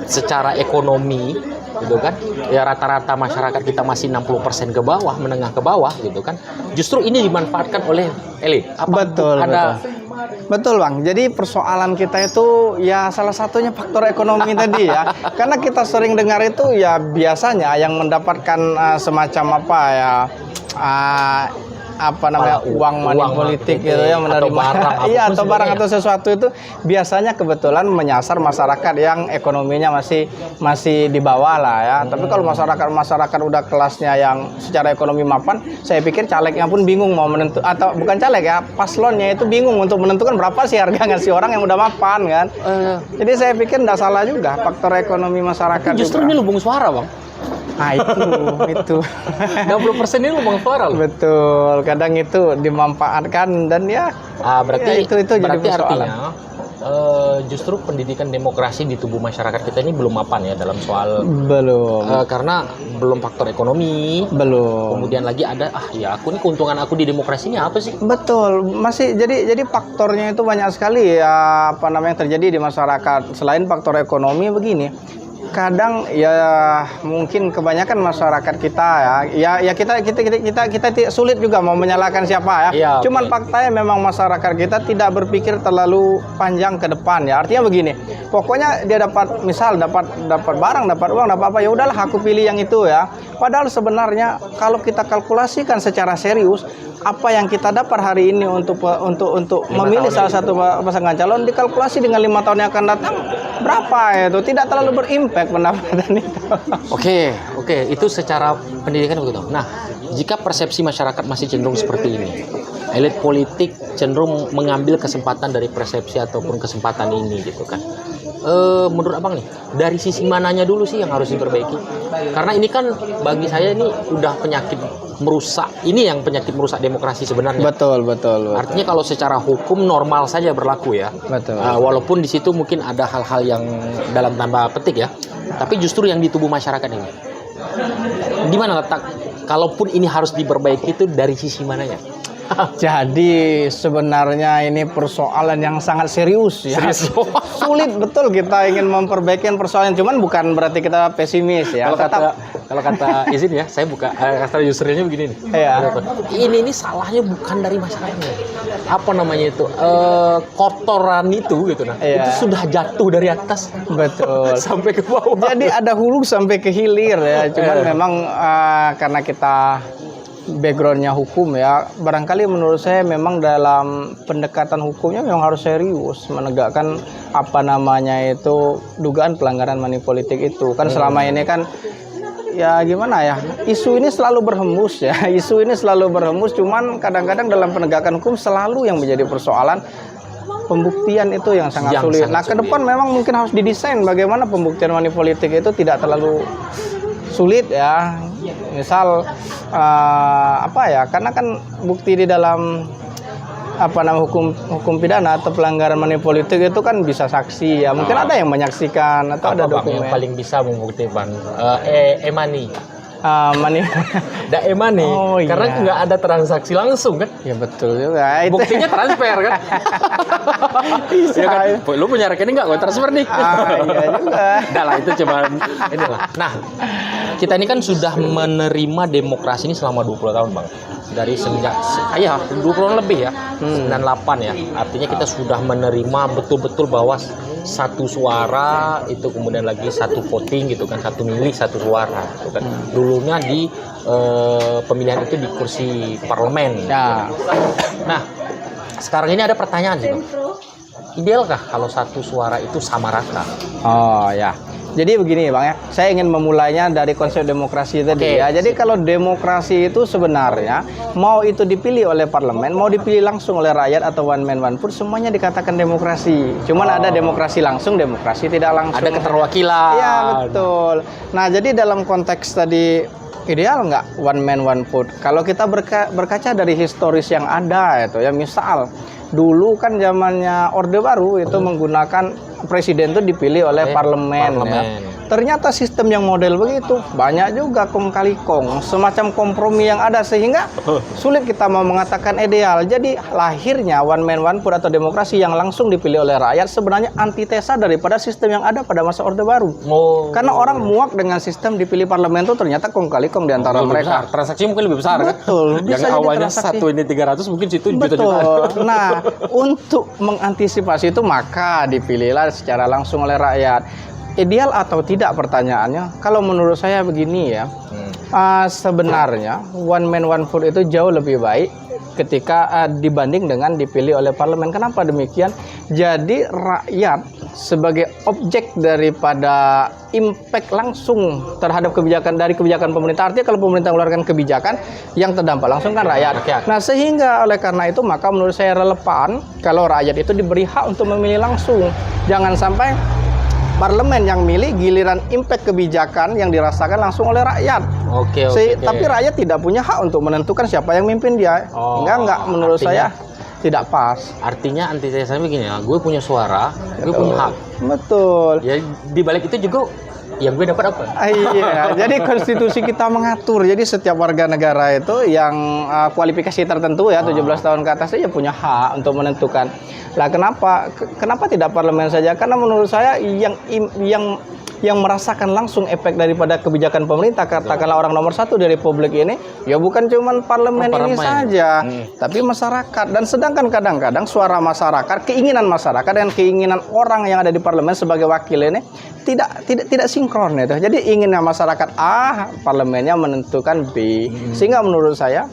Speaker 2: secara ekonomi gitu kan, ya rata-rata masyarakat kita masih 60% ke bawah, menengah ke bawah gitu kan, justru ini dimanfaatkan oleh elit.
Speaker 1: Betul Bang. Jadi persoalan kita itu ya salah satunya faktor ekonomi tadi ya. Karena kita sering dengar itu ya biasanya yang mendapatkan semacam apa ya uang money politik gitu ya, menerima atau barang atau sesuatu itu biasanya kebetulan menyasar masyarakat yang ekonominya masih di bawah lah ya. Tapi kalau masyarakat udah kelasnya yang secara ekonomi mapan, saya pikir calegnya pun bingung mau menentukan, atau bukan caleg ya, paslonnya itu bingung untuk menentukan berapa sih harga ngasih orang yang udah mapan kan. Jadi saya pikir tidak salah juga faktor ekonomi masyarakat.
Speaker 2: Justru ini lumbung suara bang.
Speaker 1: Nah itu
Speaker 2: 60% ini lumbung suara loh.
Speaker 1: Betul, kadang itu dimanfaatkan dan ya
Speaker 2: berarti
Speaker 1: itu jadi
Speaker 2: berarti
Speaker 1: persoalan.
Speaker 2: artinya justru pendidikan demokrasi di tubuh masyarakat kita ini belum mapan ya dalam soal
Speaker 1: belum
Speaker 2: karena belum faktor ekonomi,
Speaker 1: belum.
Speaker 2: kemudian lagi ada aku nih keuntungan aku di demokrasi ini apa sih?
Speaker 1: Betul, masih jadi faktornya itu banyak sekali ya yang terjadi di masyarakat. Selain faktor ekonomi begini, kadang ya mungkin kebanyakan masyarakat kita ya kita sulit juga mau menyalahkan siapa ya.
Speaker 2: Iya,
Speaker 1: Cuman faktanya memang masyarakat kita tidak berpikir terlalu panjang ke depan ya. Artinya begini, pokoknya dia dapat barang, dapat uang, dapat apa, ya udahlah aku pilih yang itu ya. Padahal sebenarnya kalau kita kalkulasikan secara serius, apa yang kita dapat hari ini untuk memilih salah satu pasangan calon dikalkulasi dengan 5 tahun yang akan datang berapa itu, tidak terlalu berimpact pendapatan itu.
Speaker 2: Oke, itu secara pendidikan begitu. Nah, jika persepsi masyarakat masih cenderung seperti ini, elit politik cenderung mengambil kesempatan dari persepsi ataupun kesempatan ini gitu kan. Menurut abang nih, dari sisi mananya dulu sih yang harus diperbaiki? Karena ini kan bagi saya ini udah penyakit merusak. Ini yang penyakit merusak demokrasi sebenarnya.
Speaker 1: Betul.
Speaker 2: Artinya kalau secara hukum normal saja berlaku ya.
Speaker 1: Betul.
Speaker 2: Walaupun di situ mungkin ada hal-hal yang dalam tanda petik ya. Tapi justru yang di tubuh masyarakat ini. Di mana letak? Kalaupun ini harus diperbaiki itu dari sisi mananya?
Speaker 1: Jadi sebenarnya ini persoalan yang sangat serius ya. Sulit betul kita ingin memperbaiki persoalan, cuman bukan berarti kita pesimis ya.
Speaker 2: Kalau kata izin ya, saya buka kata usernya begini nih.
Speaker 1: Iya.
Speaker 2: Ini salahnya bukan dari masyarakatnya. Apa namanya itu? Kotoran itu gitu nah.
Speaker 1: Iya.
Speaker 2: Itu sudah jatuh dari atas.
Speaker 1: Betul.
Speaker 2: Sampai ke bawah.
Speaker 1: Jadi ada hulu sampai ke hilir ya. Cuman memang karena kita backgroundnya hukum ya, barangkali menurut saya memang dalam pendekatan hukumnya memang harus serius menegakkan apa namanya itu dugaan pelanggaran money politik itu kan. Selama ini kan ya gimana ya, isu ini selalu berhembus ya, cuman kadang-kadang dalam penegakan hukum selalu yang menjadi persoalan pembuktian itu yang sangat sulit. Nah, ke depan memang mungkin harus didesain bagaimana pembuktian money politik itu tidak terlalu sulit ya. Misal karena kan bukti di dalam hukum pidana atau pelanggaran money politik itu kan bisa saksi ya. Mungkin ada yang menyaksikan atau ada dokumen.
Speaker 2: Yang paling bisa membuktikan money.
Speaker 1: Money.
Speaker 2: Money.
Speaker 1: Oh,
Speaker 2: karena
Speaker 1: iya.
Speaker 2: nggak ada transaksi langsung kan?
Speaker 1: Ya betul juga.
Speaker 2: Buktinya transfer kan?
Speaker 1: Bisa.
Speaker 2: Ya kan? Lu punya rekening nggak? Gue transfer nih.
Speaker 1: Iya juga.
Speaker 2: Udah lah, itu cuman inilah. Nah, kita ini kan sudah menerima demokrasi ini selama 20 tahun bang. Dari semenjak 20 tahun lebih ya, 98 ya. Artinya kita sudah menerima betul-betul bahwa satu suara itu kemudian lagi satu voting gitu kan, satu milih satu suara gitu kan. Dulunya di pemilihan itu di kursi parlemen.
Speaker 1: Ya.
Speaker 2: Nah, sekarang ini ada pertanyaan sih bang. Idealkah kalau satu suara itu sama rata?
Speaker 1: Oh ya. Jadi begini bang ya, saya ingin memulainya dari konsep demokrasi tadi ya. Jadi kalau demokrasi itu sebenarnya mau itu dipilih oleh parlemen, mau dipilih langsung oleh rakyat atau one man one vote, semuanya dikatakan demokrasi. Cuman ada demokrasi langsung, demokrasi tidak langsung.
Speaker 2: Ada keterwakilan.
Speaker 1: Iya betul. Nah jadi dalam konteks tadi ideal nggak one man one vote? Kalau kita berkaca dari historis yang ada itu ya, misal dulu kan zamannya Orde Baru itu menggunakan presiden itu dipilih oleh parlemen. Ya. Ternyata sistem yang model begitu banyak juga kong kali kong, semacam kompromi yang ada sehingga sulit kita mau mengatakan ideal. Jadi lahirnya one man one vote atau demokrasi yang langsung dipilih oleh rakyat sebenarnya antitesa daripada sistem yang ada pada masa Orde Baru. Karena orang muak dengan sistem dipilih parlemen itu ternyata kong kali kong di antara mereka.
Speaker 2: Transaksi mungkin lebih besar kan?
Speaker 1: Betul.
Speaker 2: Yang awalnya satu ini 300 mungkin situ juta-juta.
Speaker 1: Nah, untuk mengantisipasi itu maka dipilihlah secara langsung oleh rakyat. Ideal atau tidak pertanyaannya? Kalau menurut saya begini ya, sebenarnya one man one vote itu jauh lebih baik ketika dibanding dengan dipilih oleh parlemen. Kenapa demikian? Jadi rakyat sebagai objek daripada impact langsung terhadap kebijakan pemerintah. Artinya kalau pemerintah mengeluarkan kebijakan yang terdampak langsung kan rakyat. Nah sehingga oleh karena itu maka menurut saya relevan kalau rakyat itu diberi hak untuk memilih langsung. Jangan sampai parlemen yang milih, giliran impact kebijakan yang dirasakan langsung oleh rakyat. Tapi rakyat tidak punya hak untuk menentukan siapa yang mimpin dia. Enggak menurut saya tidak pas. Artinya
Speaker 2: antitesanya begini ya, gue punya suara, gue punya hak.
Speaker 1: Betul.
Speaker 2: Ya di balik itu juga yang gue dapat apa?
Speaker 1: Iya, jadi konstitusi kita mengatur. Jadi setiap warga negara itu yang kualifikasi tertentu ya 17 tahun ke atas ya punya hak untuk menentukan. Lah kenapa tidak parlemen saja? Karena menurut saya yang merasakan langsung efek daripada kebijakan pemerintah, katakanlah orang nomor satu di Republik ini, ya bukan cuma parlemen ini saja, tapi masyarakat. Dan sedangkan kadang-kadang suara masyarakat, keinginan masyarakat dan keinginan orang yang ada di parlemen sebagai wakil ini tidak sinkron itu. Jadi inginnya masyarakat A, parlemennya menentukan B. Sehingga menurut saya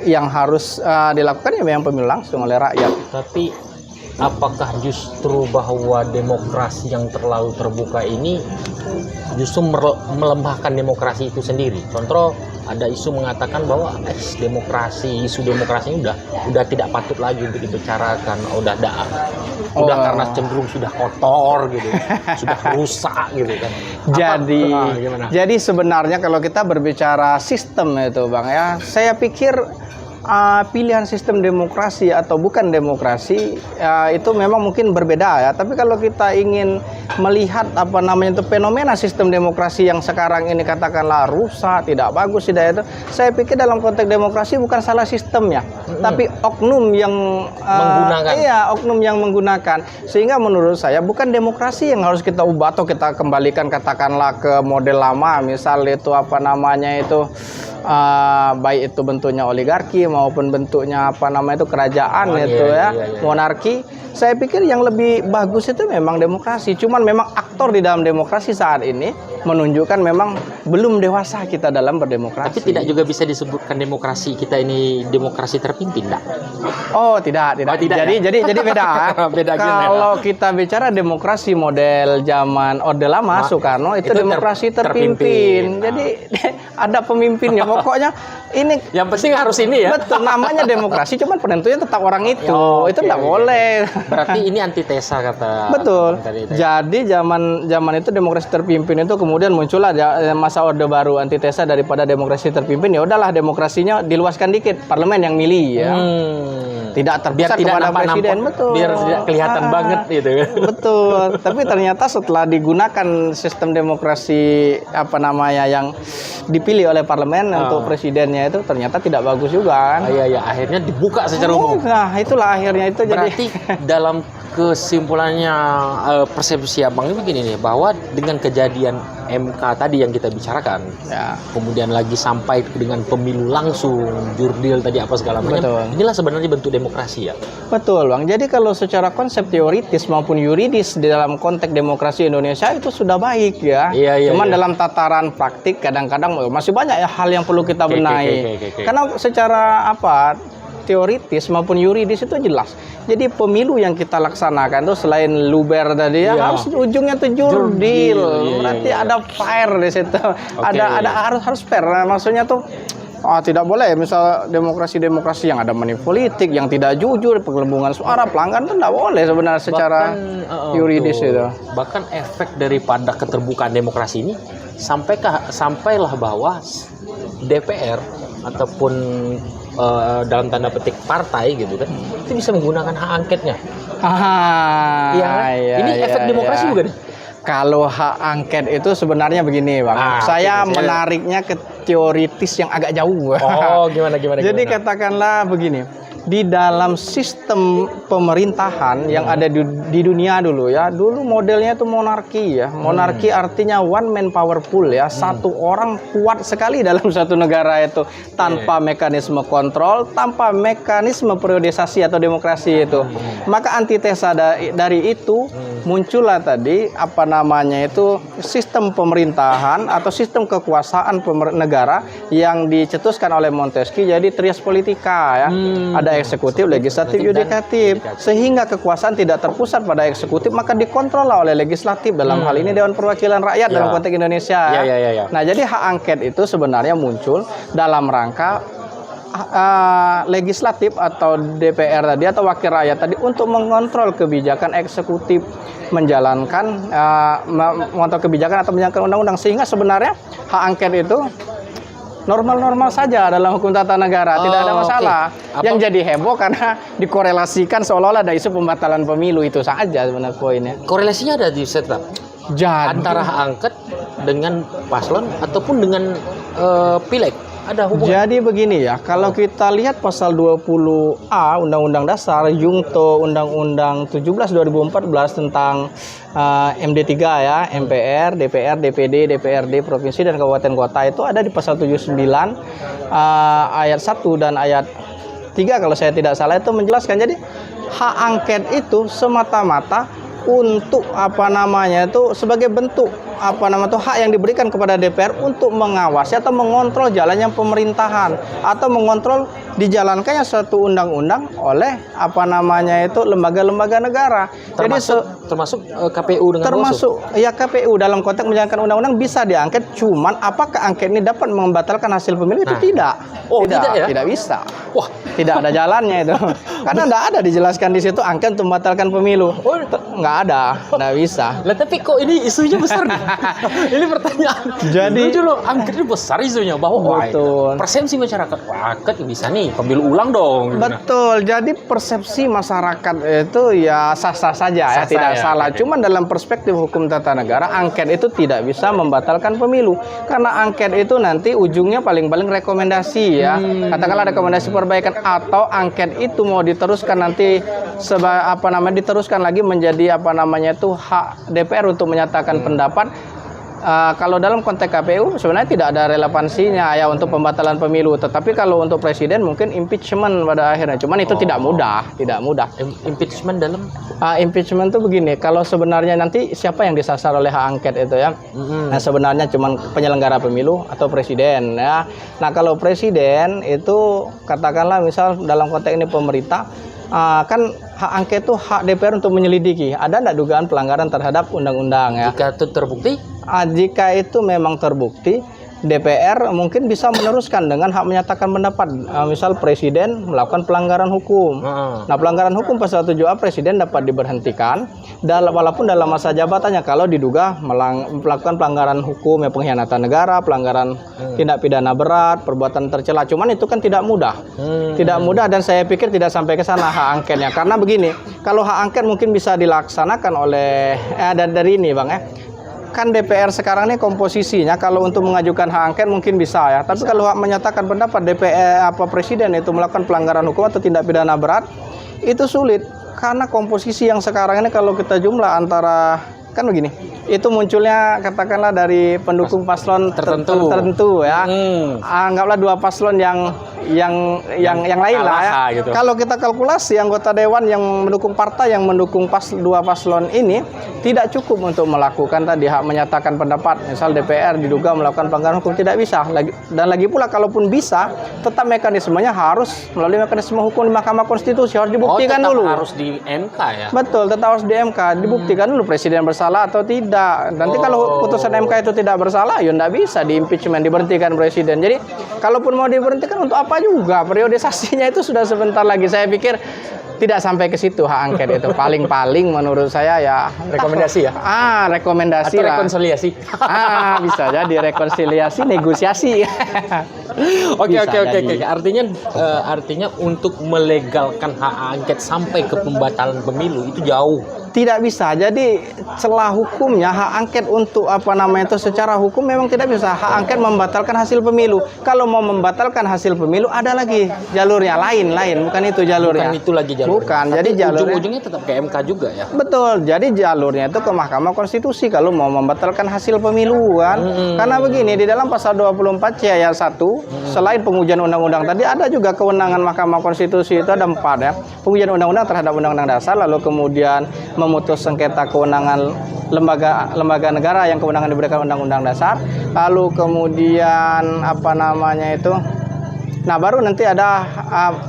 Speaker 1: yang harus dilakukan ya memang pemilu langsung oleh rakyat.
Speaker 2: Tapi apakah justru bahwa demokrasi yang terlalu terbuka ini justru melembahkan demokrasi itu sendiri? Contoh, ada isu mengatakan bahwa isu demokrasi ini udah tidak patut lagi untuk dibicarakan, udah karena cenderung sudah kotor gitu, sudah rusak gitu kan.
Speaker 1: Jadi sebenarnya kalau kita berbicara sistem itu Bang ya, saya pikir pilihan sistem demokrasi atau bukan demokrasi itu memang mungkin berbeda ya. Tapi kalau kita ingin melihat fenomena sistem demokrasi yang sekarang ini katakanlah rusak, tidak bagus, tidak itu, saya pikir dalam konteks demokrasi bukan salah sistemnya, tapi oknum yang menggunakan. Iya, oknum yang menggunakan. Sehingga menurut saya bukan demokrasi yang harus kita ubah atau kita kembalikan katakanlah ke model lama, misal itu baik itu bentuknya oligarki maupun bentuknya kerajaan monarki. Saya pikir yang lebih bagus itu memang demokrasi. Cuman memang aktor di dalam demokrasi saat ini menunjukkan memang belum dewasa kita dalam berdemokrasi.
Speaker 2: Tapi tidak juga bisa disebutkan demokrasi kita ini demokrasi terpimpin, enggak?
Speaker 1: Oh, tidak. Jadi beda.
Speaker 2: Beda
Speaker 1: kalau kita bicara demokrasi model zaman Orde Lama Soekarno itu demokrasi terpimpin. Jadi ada pemimpinnya. Pokoknya ini
Speaker 2: yang penting harus ini ya.
Speaker 1: Betul, namanya demokrasi, cuman penentunya tetap orang itu. Itu enggak boleh.
Speaker 2: Berarti ini antitesa kata.
Speaker 1: Betul. Jadi zaman itu demokrasi terpimpin itu kemudian muncullah masa Orde Baru, antitesa daripada demokrasi terpimpin. Ya udahlah, demokrasinya diluaskan dikit, parlemen yang milih ya. Tidak terpusat kepada presiden. Betul. Biar tidak kelihatan banget gitu. Betul. Tapi ternyata setelah digunakan sistem demokrasi yang dipilih oleh parlemen untuk presidennya itu ternyata tidak bagus juga kan.
Speaker 2: Iya, akhirnya dibuka secara umum.
Speaker 1: Nah, itulah akhirnya itu.
Speaker 2: Berarti dalam kesimpulannya persepsi Abang ini begini nih, bahwa dengan kejadian MK tadi yang kita bicarakan, kemudian lagi sampai dengan pemilu langsung, jurdil tadi apa segala macam, inilah sebenarnya bentuk demokrasi ya. Betul
Speaker 1: Bang. Jadi kalau secara konsep teoritis maupun yuridis di dalam konteks demokrasi Indonesia itu sudah baik ya. Cuman dalam tataran praktik kadang-kadang masih banyak ya hal yang perlu kita benahi. Karena secara teoritis maupun yuridis itu jelas. Jadi pemilu yang kita laksanakan itu selain luber tadi harus ujungnya tuh jurdil. Berarti ada fair di situ. Ada harus fair. Nah, maksudnya tuh tidak boleh misal demokrasi yang ada money politik, yang tidak jujur, penggelembungan suara, pelanggan itu tidak boleh sebenarnya secara yuridis itu.
Speaker 2: Bahkan efek daripada keterbukaan demokrasi ini sampailah bahwa DPR ataupun dalam tanda petik partai gitu kan, itu bisa menggunakan hak angketnya. Ini efek demokrasi juga nih.
Speaker 1: Kalau hak angket itu sebenarnya begini Bang, saya menariknya ke teoritis yang agak jauh.
Speaker 2: Gimana?
Speaker 1: Jadi katakanlah begini, di dalam sistem pemerintahan yang ada di dunia dulu ya, dulu modelnya itu monarki ya. Monarki artinya one man powerful ya, satu orang kuat sekali dalam satu negara itu, tanpa mekanisme kontrol, tanpa mekanisme periodisasi atau demokrasi itu. Maka antitesa dari itu muncullah tadi sistem pemerintahan atau sistem kekuasaan negara yang dicetuskan oleh Montesquieu jadi trias politika ya. Ada eksekutif, legislatif, yudikatif, sehingga kekuasaan tidak terpusat pada eksekutif, maka dikontrol oleh legislatif, dalam hal ini Dewan Perwakilan Rakyat dalam konteks Indonesia. Nah, jadi hak angket itu sebenarnya muncul dalam rangka legislatif atau DPR tadi atau wakil rakyat tadi untuk mengontrol kebijakan eksekutif, mengontrol kebijakan atau menjalankan undang-undang, sehingga sebenarnya hak angket itu normal-normal saja dalam hukum tata negara, tidak ada masalah. Yang jadi heboh karena dikorelasikan seolah-olah ada isu pembatalan pemilu, itu saja sebenarnya poinnya.
Speaker 2: Korelasinya ada di setup antara hak angket dengan paslon ataupun dengan pileg. Ada hubungan. Jadi begini ya, kalau kita lihat pasal 20A Undang-Undang Dasar Junto Undang-Undang 17 2014 tentang MD3 ya, MPR, DPR, DPD, DPRD, Provinsi dan Kabupaten Kota, itu ada di pasal 79 ayat 1 dan ayat 3 kalau saya tidak salah, itu menjelaskan. Jadi hak angket itu semata-mata untuk itu sebagai bentuk
Speaker 1: hak yang diberikan kepada DPR untuk mengawasi atau mengontrol jalannya pemerintahan atau mengontrol dijalankannya suatu undang-undang oleh lembaga-lembaga negara.
Speaker 2: Termasuk KPU dengan
Speaker 1: termasuk ya KPU dalam konteks menjalankan undang-undang bisa diangket, cuman apakah angket ini dapat membatalkan hasil pemilu itu tidak.
Speaker 2: Oh, tidak ya?
Speaker 1: Tidak bisa.
Speaker 2: Wah,
Speaker 1: tidak ada jalannya itu. Karena tidak ada dijelaskan di situ angket untuk membatalkan pemilu. Nggak ada, nggak bisa.
Speaker 2: Lah tapi kok ini isunya besar nih? Ini pertanyaan.
Speaker 1: Jadi
Speaker 2: lucu loh, angket ini besar isunya bahwa
Speaker 1: betul.
Speaker 2: Persepsi masyarakat, wah, angket bisa nih pemilu ulang dong.
Speaker 1: Betul. Jadi persepsi masyarakat itu ya sah-sah saja, tidak salah. Cuman dalam perspektif hukum tata negara, angket itu tidak bisa membatalkan pemilu. Karena angket itu nanti ujungnya paling-paling rekomendasi ya. Katakanlah rekomendasi perbaikan, atau angket itu mau diteruskan nanti diteruskan lagi menjadi hak DPR untuk menyatakan pendapat. Kalau dalam konteks KPU sebenarnya tidak ada relevansinya ya untuk pembatalan pemilu. Tetapi kalau untuk presiden mungkin impeachment pada akhirnya. Cuman itu tidak mudah.
Speaker 2: Impeachment dalam?
Speaker 1: Impeachment itu begini. Kalau sebenarnya nanti siapa yang disasar oleh hak angket itu ya? Nah, sebenarnya cuman penyelenggara pemilu atau presiden ya. Nah, kalau presiden itu katakanlah misal dalam konteks ini pemerintah, kan hak angket itu hak DPR untuk menyelidiki ada tidak dugaan pelanggaran terhadap undang-undang ya.
Speaker 2: Jika itu terbukti?
Speaker 1: Jika itu memang terbukti, DPR mungkin bisa meneruskan dengan hak menyatakan pendapat. Misal presiden melakukan pelanggaran hukum. Nah, pelanggaran hukum pasal 7A presiden dapat diberhentikan walaupun dalam masa jabatannya kalau diduga melakukan pelanggaran hukum, ya pengkhianatan negara, pelanggaran tindak pidana berat, perbuatan tercela. Cuman itu kan tidak mudah. Tidak mudah, dan saya pikir tidak sampai ke sana hak angketnya. Karena begini, kalau hak angket mungkin bisa dilaksanakan oleh dari ini Bang ya. Kan DPR sekarang ini komposisinya kalau untuk mengajukan hak angket mungkin bisa ya. Tapi kalau hak menyatakan pendapat DPR presiden itu melakukan pelanggaran hukum atau tindak pidana berat, itu sulit. Karena komposisi yang sekarang ini kalau kita jumlah antara, kan begini, itu munculnya katakanlah dari pendukung paslon tertentu ya. Anggaplah dua paslon yang lain lah ya. Gitu. Kalau kita kalkulasi anggota dewan yang mendukung partai yang mendukung dua paslon ini tidak cukup untuk melakukan tadi hak menyatakan pendapat. Misal DPR diduga melakukan pelanggaran hukum, tidak bisa. Dan lagi pula kalaupun bisa, tetap mekanismenya harus melalui mekanisme hukum di Mahkamah Konstitusi, harus dibuktikan dulu.
Speaker 2: Harus di MK ya.
Speaker 1: Betul, tetap harus di MK, dibuktikan dulu presiden bersalah atau tidak. Nanti kalau putusan MK itu tidak bersalah, ya tidak bisa di-impeachment, diberhentikan presiden. Jadi kalaupun mau diberhentikan untuk apa juga, periodisasinya itu sudah sebentar lagi. Saya pikir tidak sampai ke situ hak angket itu. Paling-paling menurut saya ya
Speaker 2: rekomendasi ya.
Speaker 1: Rekomendasi
Speaker 2: atau
Speaker 1: lah.
Speaker 2: Rekonsiliasi.
Speaker 1: Bisa jadi rekonsiliasi, negosiasi.
Speaker 2: Oke. Artinya untuk melegalkan hak angket sampai ke pembatalan pemilu itu jauh.
Speaker 1: Tidak bisa. Jadi celah hukumnya hak angket untuk secara hukum memang tidak bisa. Hak angket membatalkan hasil pemilu. Kalau mau membatalkan hasil pemilu ada lagi jalurnya, lain, bukan itu jalurnya.
Speaker 2: Bukan itu lagi jalurnya.
Speaker 1: Bukan. Jadi jalurnya
Speaker 2: ujung-ujungnya tetap ke MK juga ya.
Speaker 1: Betul. Jadi jalurnya itu ke Mahkamah Konstitusi kalau mau membatalkan hasil pemilu kan. Karena begini, di dalam pasal 24C ayat 1, selain pengujian undang-undang tadi ada juga kewenangan Mahkamah Konstitusi, itu ada 4 ya. Pengujian undang-undang terhadap undang-undang dasar, lalu kemudian memutus sengketa kewenangan lembaga negara yang kewenangan diberikan undang-undang dasar, lalu kemudian baru nanti ada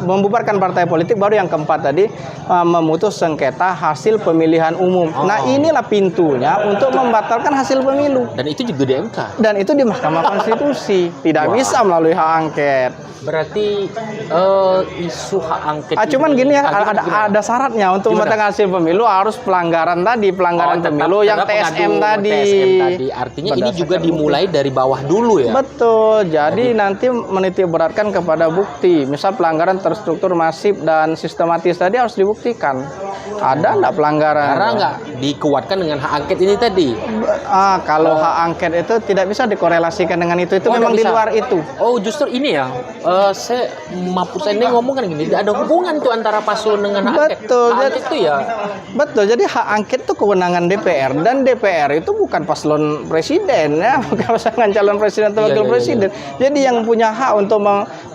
Speaker 1: membubarkan partai politik, baru yang keempat tadi memutus sengketa hasil pemilihan umum. Nah, inilah pintunya untuk membatalkan hasil pemilu.
Speaker 2: Dan itu juga di MK.
Speaker 1: Dan itu di Mahkamah Konstitusi, tidak bisa melalui hak angket.
Speaker 2: Berarti isu hak angket.
Speaker 1: Cuman gini ya, ada syaratnya untuk membatalkan hasil pemilu, harus pelanggaran pemilu yang TSM tadi.
Speaker 2: Artinya ini juga dimulai dari bawah dulu ya.
Speaker 1: Betul. Jadi nanti menitik beratkan kepada bukti. Misal pelanggaran terstruktur, masif dan sistematis tadi harus dibuktikan. Ada enggak pelanggaran?
Speaker 2: Karena enggak dikuatkan dengan hak angket ini tadi.
Speaker 1: Kalau hak angket itu tidak bisa dikorelasikan dengan itu memang di luar itu.
Speaker 2: Oh, justru ini ya. Saya ini ngomong kan gini, tidak ada hubungan tuh antara paslon dengan hak angket.
Speaker 1: Betul.
Speaker 2: Hak angket itu ya.
Speaker 1: Betul. Jadi hak angket itu kewenangan DPR, dan DPR itu bukan paslon presiden ya, bukan pasangan calon presiden atau wakil presiden. Jadi yang punya hak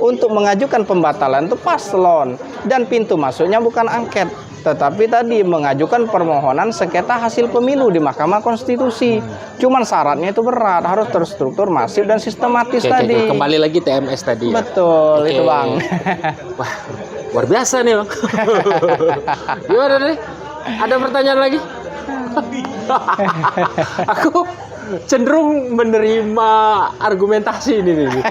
Speaker 1: untuk mengajukan pembatalan itu paslon, dan pintu masuknya bukan angket. tetapi tadi mengajukan permohonan sengketa hasil pemilu di Mahkamah Konstitusi. Cuman syaratnya itu berat, harus terstruktur, masif dan sistematis
Speaker 2: Oke, oke,
Speaker 1: tadi.
Speaker 2: oke. Kembali lagi TMS tadi. Ya?
Speaker 1: Betul,
Speaker 2: Oke.
Speaker 1: itu Bang.
Speaker 2: Wah, luar biasa nih Bang. Gimana nih? Ada pertanyaan lagi? Aku cenderung menerima argumentasi ini nih.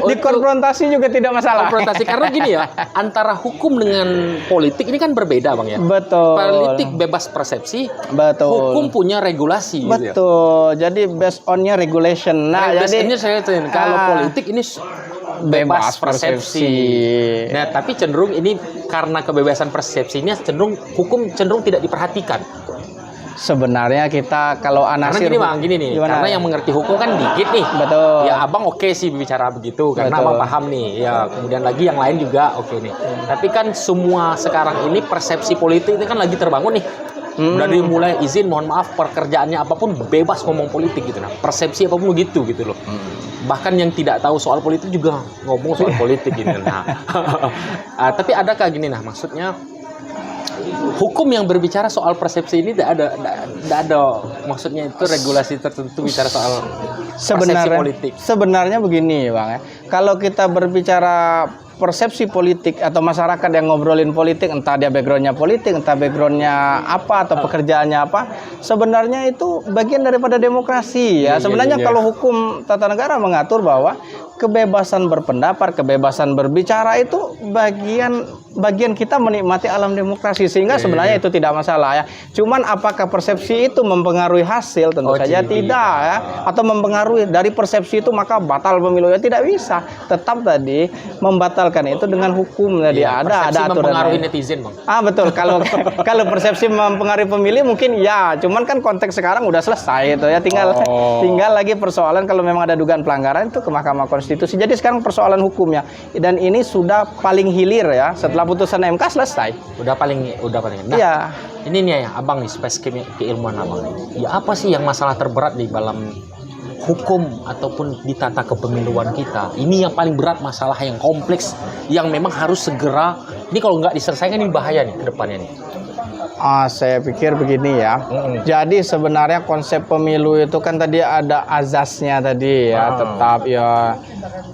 Speaker 1: Di konfrontasi juga tidak masalah.
Speaker 2: Konfrontasi karena gini ya, antara hukum dengan politik ini kan berbeda Bang ya.
Speaker 1: Betul.
Speaker 2: Politik bebas persepsi,
Speaker 1: Betul.
Speaker 2: hukum punya regulasi gitu ya.
Speaker 1: Betul. Jadi based on-nya regulation. Nah, jadi
Speaker 2: Ini saya tanya, kalau politik ini bebas persepsi. Nah, tapi cenderung ini karena kebebasan persepsinya hukum cenderung tidak diperhatikan.
Speaker 1: sebenarnya kita kalau
Speaker 2: Karena
Speaker 1: anasir
Speaker 2: gini Bang, gini nih.
Speaker 1: gimana?
Speaker 2: Karena yang mengerti hukum kan dikit nih.
Speaker 1: Betul.
Speaker 2: Ya Abang oke sih bicara begitu karena
Speaker 1: Betul.
Speaker 2: Abang paham nih. Ya kemudian lagi yang lain juga oke nih. Tapi kan semua sekarang ini persepsi politik itu kan lagi terbangun nih. Dari mulai izin, mohon maaf, pekerjaannya apapun bebas ngomong politik gitu. Nah, persepsi apapun gitu loh. Bahkan yang tidak tahu soal politik juga ngomong soal politik gitu. Nah, tapi adakah gini nah, maksudnya hukum yang berbicara soal persepsi ini tidak ada maksudnya itu regulasi tertentu bicara soal persepsi politik.
Speaker 1: Sebenarnya begini Bang ya. Kalau kita berbicara persepsi politik atau masyarakat yang ngobrolin politik, entah dia backgroundnya politik, entah backgroundnya apa atau pekerjaannya apa, sebenarnya itu bagian daripada demokrasi ya. Sebenarnya kalau hukum tata negara mengatur bahwa kebebasan berpendapat, kebebasan berbicara itu bagian kita menikmati alam demokrasi, sehingga sebenarnya itu tidak masalah ya. Cuman apakah persepsi itu mempengaruhi hasil? Tentu saja tidak ya. Atau mempengaruhi dari persepsi itu maka batal pemilu ya, tidak bisa. Tetap tadi membatalkan itu dengan hukum tadi ada aturan.
Speaker 2: Mempengaruhi netizen Bang.
Speaker 1: Betul. Kalau persepsi mempengaruhi pemilih mungkin ya, cuman kan konteks sekarang udah selesai itu ya, tinggal lagi persoalan kalau memang ada dugaan pelanggaran itu ke Mahkamah Konstitusi. Jadi sekarang persoalan hukumnya, dan ini sudah paling hilir ya, setelah putusan MK selesai.
Speaker 2: Udah paling. Nah,
Speaker 1: iya.
Speaker 2: ini nih ya, Abang nih spesifik keilmuan Abang nih. Ya apa sih yang masalah terberat di dalam hukum ataupun di tata kepemiluan kita? Ini yang paling berat, masalah yang kompleks yang memang harus segera. Ini kalau nggak diselesaikan ini bahaya nih ke depannya nih.
Speaker 1: Saya pikir begini ya. Jadi sebenarnya konsep pemilu itu kan tadi ada azasnya tadi ya, tetap ya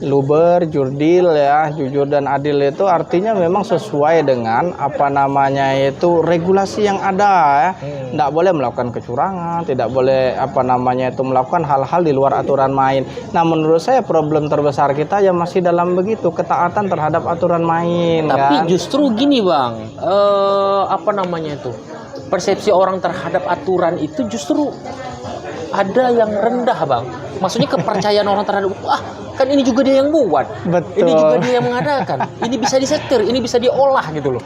Speaker 1: luber, jurdil ya, jujur dan adil, itu artinya memang sesuai dengan apa namanya itu regulasi yang ada ya. Tidak boleh melakukan kecurangan, tidak boleh apa namanya itu melakukan hal-hal di luar aturan main. Nah, menurut saya problem terbesar kita ya masih dalam begitu ketaatan terhadap aturan main.
Speaker 2: Tapi
Speaker 1: kan?
Speaker 2: justru gini Bang, apa namanya itu? Persepsi orang terhadap aturan itu justru ada yang rendah Bang. Maksudnya kepercayaan orang terhadap kan ini juga dia yang buat.
Speaker 1: Betul.
Speaker 2: Ini juga dia yang mengadakan. Ini bisa disetir, ini bisa diolah gitu loh.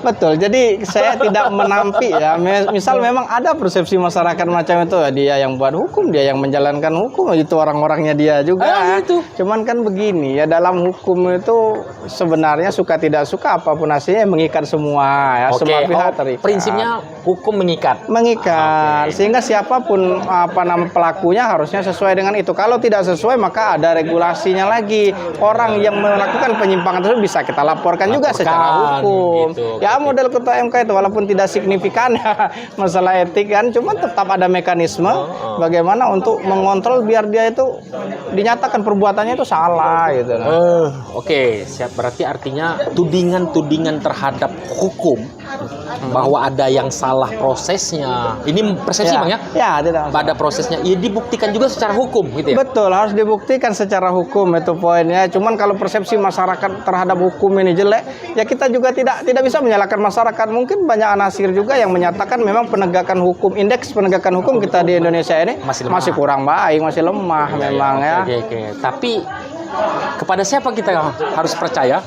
Speaker 1: Betul, jadi saya tidak menampik ya. Misal memang ada persepsi masyarakat macam itu, dia yang buat hukum, dia yang menjalankan hukum, itu orang-orangnya dia juga.
Speaker 2: Itu.
Speaker 1: Cuman kan begini ya, dalam hukum itu sebenarnya suka tidak suka apapun hasilnya mengikat semua ya, semua pihak terikat.
Speaker 2: Prinsipnya hukum mengikat.
Speaker 1: Mengikat, sehingga siapapun apa nama pelakunya harusnya sesuai dengan itu. Kalau tidak sesuai maka ada regulasinya lagi. Orang yang melakukan penyimpangan tersebut bisa kita laporkan juga secara hukum.
Speaker 2: Gitu.
Speaker 1: Ya model ketua MK itu walaupun tidak signifikan ya, masalah etik kan, cuman tetap ada mekanisme bagaimana untuk mengontrol biar dia itu dinyatakan perbuatannya itu salah gitu.
Speaker 2: Oke, siap. Berarti artinya tudingan-tudingan terhadap hukum bahwa ada yang salah prosesnya. Ini persepsi Bang ya?
Speaker 1: Ya, tidak masalah.
Speaker 2: Pada prosesnya, ya dibuktikan juga secara hukum gitu ya?
Speaker 1: Betul, harus dibuktikan secara hukum, itu poinnya. Cuman kalau persepsi masyarakat terhadap hukum ini jelek, ya kita juga tidak bisa menyalahkan masyarakat. Mungkin banyak anasir juga yang menyatakan memang penegakan hukum, indeks penegakan hukum kita di Indonesia ini masih kurang baik, masih lemah memang ya.
Speaker 2: Oke. Tapi kepada siapa kita harus percaya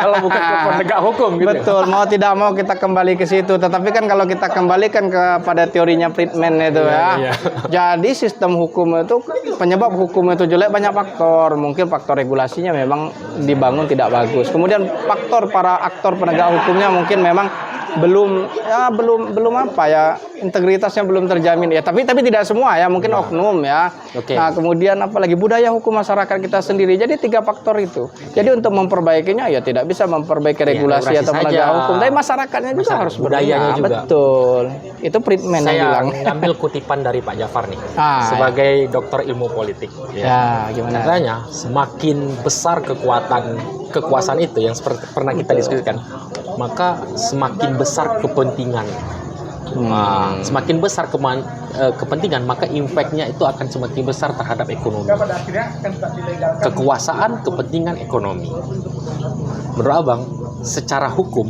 Speaker 2: kalau bukan ke penegak hukum gitu?
Speaker 1: Betul, mau tidak mau kita kembali ke situ. Tetapi kan kalau kita kembalikan kepada teorinya Friedman itu ya. Jadi sistem hukum itu, penyebab hukum itu jelek banyak faktor. Mungkin faktor regulasinya memang dibangun tidak bagus. Kemudian faktor para aktor penegak hukumnya mungkin memang belum apa ya, integritasnya belum terjamin ya, tapi tidak semua ya, mungkin oknum ya.
Speaker 2: Oke.
Speaker 1: Nah, kemudian apalagi budaya hukum masyarakat kita sendiri. Jadi 3 faktor itu. Jadi untuk memperbaikinya ya tidak bisa memperbaiki regulasi atau
Speaker 2: regulasi
Speaker 1: penegak
Speaker 2: saja.
Speaker 1: hukum, tapi masyarakatnya juga harus
Speaker 2: budayanya
Speaker 1: berbenah.
Speaker 2: juga.
Speaker 1: Betul. Itu Friedman yang
Speaker 2: Saya
Speaker 1: bilang.
Speaker 2: ngambil kutipan dari Pak Jafar nih, sebagai dokter ilmu politik.
Speaker 1: Ya, gimana?
Speaker 2: Katanya semakin besar kekuasaan itu yang seperti pernah kita diskusikan, maka semakin besar kepentingan. Semakin besar kepentingan, maka impactnya itu akan semakin besar terhadap ekonomi. Kekuasaan, kepentingan, ekonomi. Menurut Abang, secara hukum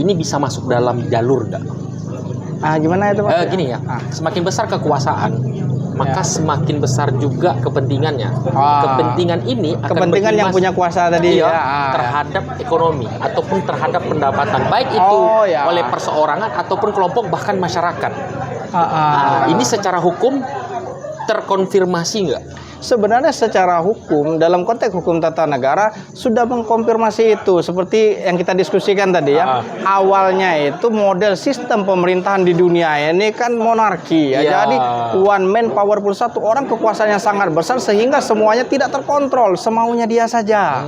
Speaker 2: ini bisa masuk dalam jalur enggak?
Speaker 1: Gimana itu, Pak?
Speaker 2: Gini ya, semakin besar kekuasaan, maka semakin besar juga kepentingannya. Kepentingan ini akan
Speaker 1: kepentingan yang punya kuasa tadi
Speaker 2: terhadap ekonomi ataupun terhadap pendapatan, baik itu oleh perseorangan ataupun kelompok, bahkan masyarakat. Ini secara hukum terkonfirmasi nggak?
Speaker 1: Sebenarnya secara hukum, dalam konteks hukum tata negara sudah mengkonfirmasi itu, seperti yang kita diskusikan tadi ya. Awalnya itu model sistem pemerintahan di dunia ini kan monarki ya. Jadi one man powerful, satu orang kekuasaannya sangat besar sehingga semuanya tidak terkontrol, semaunya dia saja.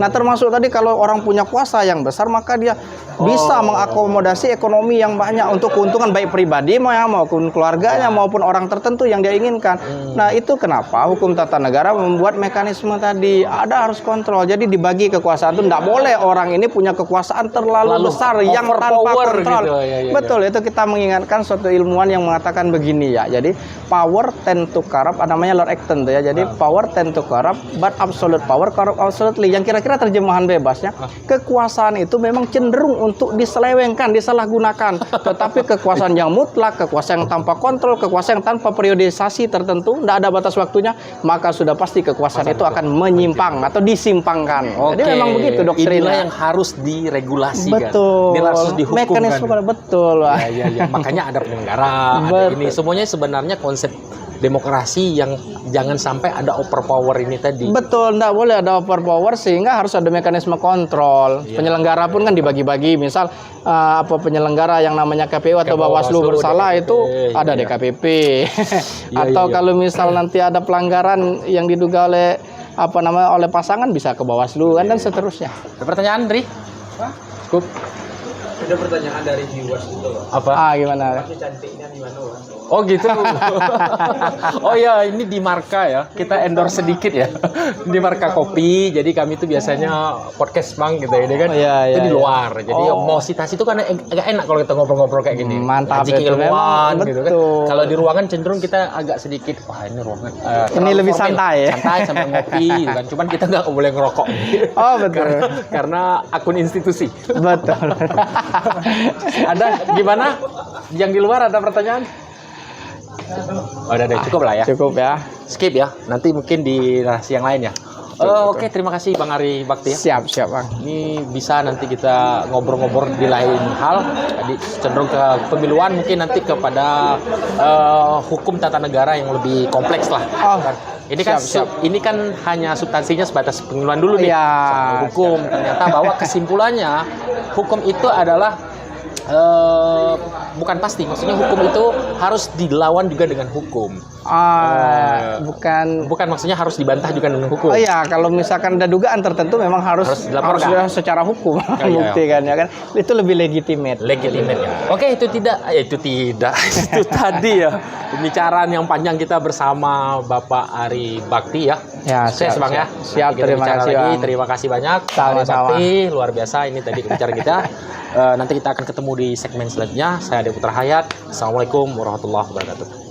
Speaker 1: Nah, termasuk tadi kalau orang punya kuasa yang besar, maka dia bisa mengakomodasi ekonomi yang banyak untuk keuntungan baik pribadi maupun keluarganya maupun orang tertentu yang dia inginkan. Nah, itu kenapa hukum tata negara membuat mekanisme tadi ada harus kontrol. Jadi dibagi kekuasaan itu tidak boleh orang ini punya kekuasaan terlalu besar yang tanpa kontrol. Gitu. Betul, itu kita mengingatkan suatu ilmuwan yang mengatakan begini ya. Jadi power tend to corrupt, namanya Lord Acton ya. Jadi power tend to corrupt but absolute power corrupt absolutely. Yang kira-kira terjemahan bebasnya, kekuasaan itu memang cenderung untuk diselewengkan, disalahgunakan. Tetapi kekuasaan yang mutlak, kekuasaan yang tanpa kontrol, kekuasaan yang tanpa periodisasi tertentu, tidak ada batas waktunya, maka sudah pasti kekuasaan itu akan menyimpang atau disimpangkan. Jadi memang begitu doktrinnya.
Speaker 2: Inilah yang harus diregulasikan.
Speaker 1: Betul.
Speaker 2: Ini harus dihukumkan.
Speaker 1: Mekanisme betul.
Speaker 2: Ya. Makanya ada penyelenggara, ada ini. Semuanya sebenarnya konsep demokrasi yang jangan sampai ada overpower ini tadi.
Speaker 1: Betul, tidak boleh ada overpower sehingga harus ada mekanisme kontrol. Penyelenggara pun kan dibagi-bagi. Misal penyelenggara yang namanya KPU atau Bawaslu bersalah, itu ada DKPP. Atau kalau misal nanti ada pelanggaran yang diduga oleh oleh pasangan, bisa ke Bawaslu kan, dan seterusnya.
Speaker 2: Ada pertanyaan, Dri? Cukup.
Speaker 3: Ada pertanyaan dari viewers itu loh.
Speaker 2: Apa?
Speaker 1: Gimana?
Speaker 3: Masih cantiknya di mana, Bang?
Speaker 2: Oh gitu. Oh ya, ini di Marka ya. Kita endorse sedikit ya. Di Marka Kopi. Jadi kami itu biasanya podcast Bang gitu ya, kan. Itu di luar. Jadi mau citasi itu kan agak enak kalau kita ngobrol-ngobrol kayak gini.
Speaker 1: Mantap itu
Speaker 2: ilmuwan gitu kan.
Speaker 1: betul.
Speaker 2: Kalau di ruangan cenderung kita agak sedikit, wah ini ruangan
Speaker 1: ini lebih
Speaker 2: formal.
Speaker 1: santai.
Speaker 2: Santai sambil ngopi gitu kan. Cuman kita nggak boleh ngerokok.
Speaker 1: Oh betul.
Speaker 2: karena akun institusi.
Speaker 1: Betul.
Speaker 2: Ada gimana? Yang di luar ada pertanyaan? Udah cukup lah ya.
Speaker 1: Cukup ya.
Speaker 2: Skip ya. Nanti mungkin di narasi yang lain ya. Oke, terima kasih Bang Ari Bakti ya.
Speaker 1: Siap Bang.
Speaker 2: Ini bisa nanti kita ngobrol-ngobrol di lain hal. Jadi cenderung ke pemiluan, mungkin nanti kepada hukum tata negara yang lebih kompleks lah. Ini kan ini kan hanya substansinya sebatas pemiluan dulu nih. Soal hukum. Ternyata bahwa kesimpulannya hukum itu adalah bukan pasti, maksudnya hukum itu harus dilawan juga dengan hukum. Bukan maksudnya harus dibantah juga dengan hukum.
Speaker 1: Oh iya, kalau misalkan ada dugaan tertentu memang harus secara hukum buktikan ya kan. Itu lebih legitimate.
Speaker 2: Ya. Oke, itu tadi ya pembicaraan yang panjang kita bersama Bapak Ari Bakti ya.
Speaker 1: Ya,
Speaker 2: siap Bang ya.
Speaker 1: Siap, terima kasih Bang.
Speaker 2: Terima kasih banyak.
Speaker 1: Sama-sama.
Speaker 2: Bakti, luar biasa ini tadi pembicaraan kita. Nanti kita akan ketemu di segmen selanjutnya. Saya Ade Putra Hayat. Assalamualaikum warahmatullahi wabarakatuh.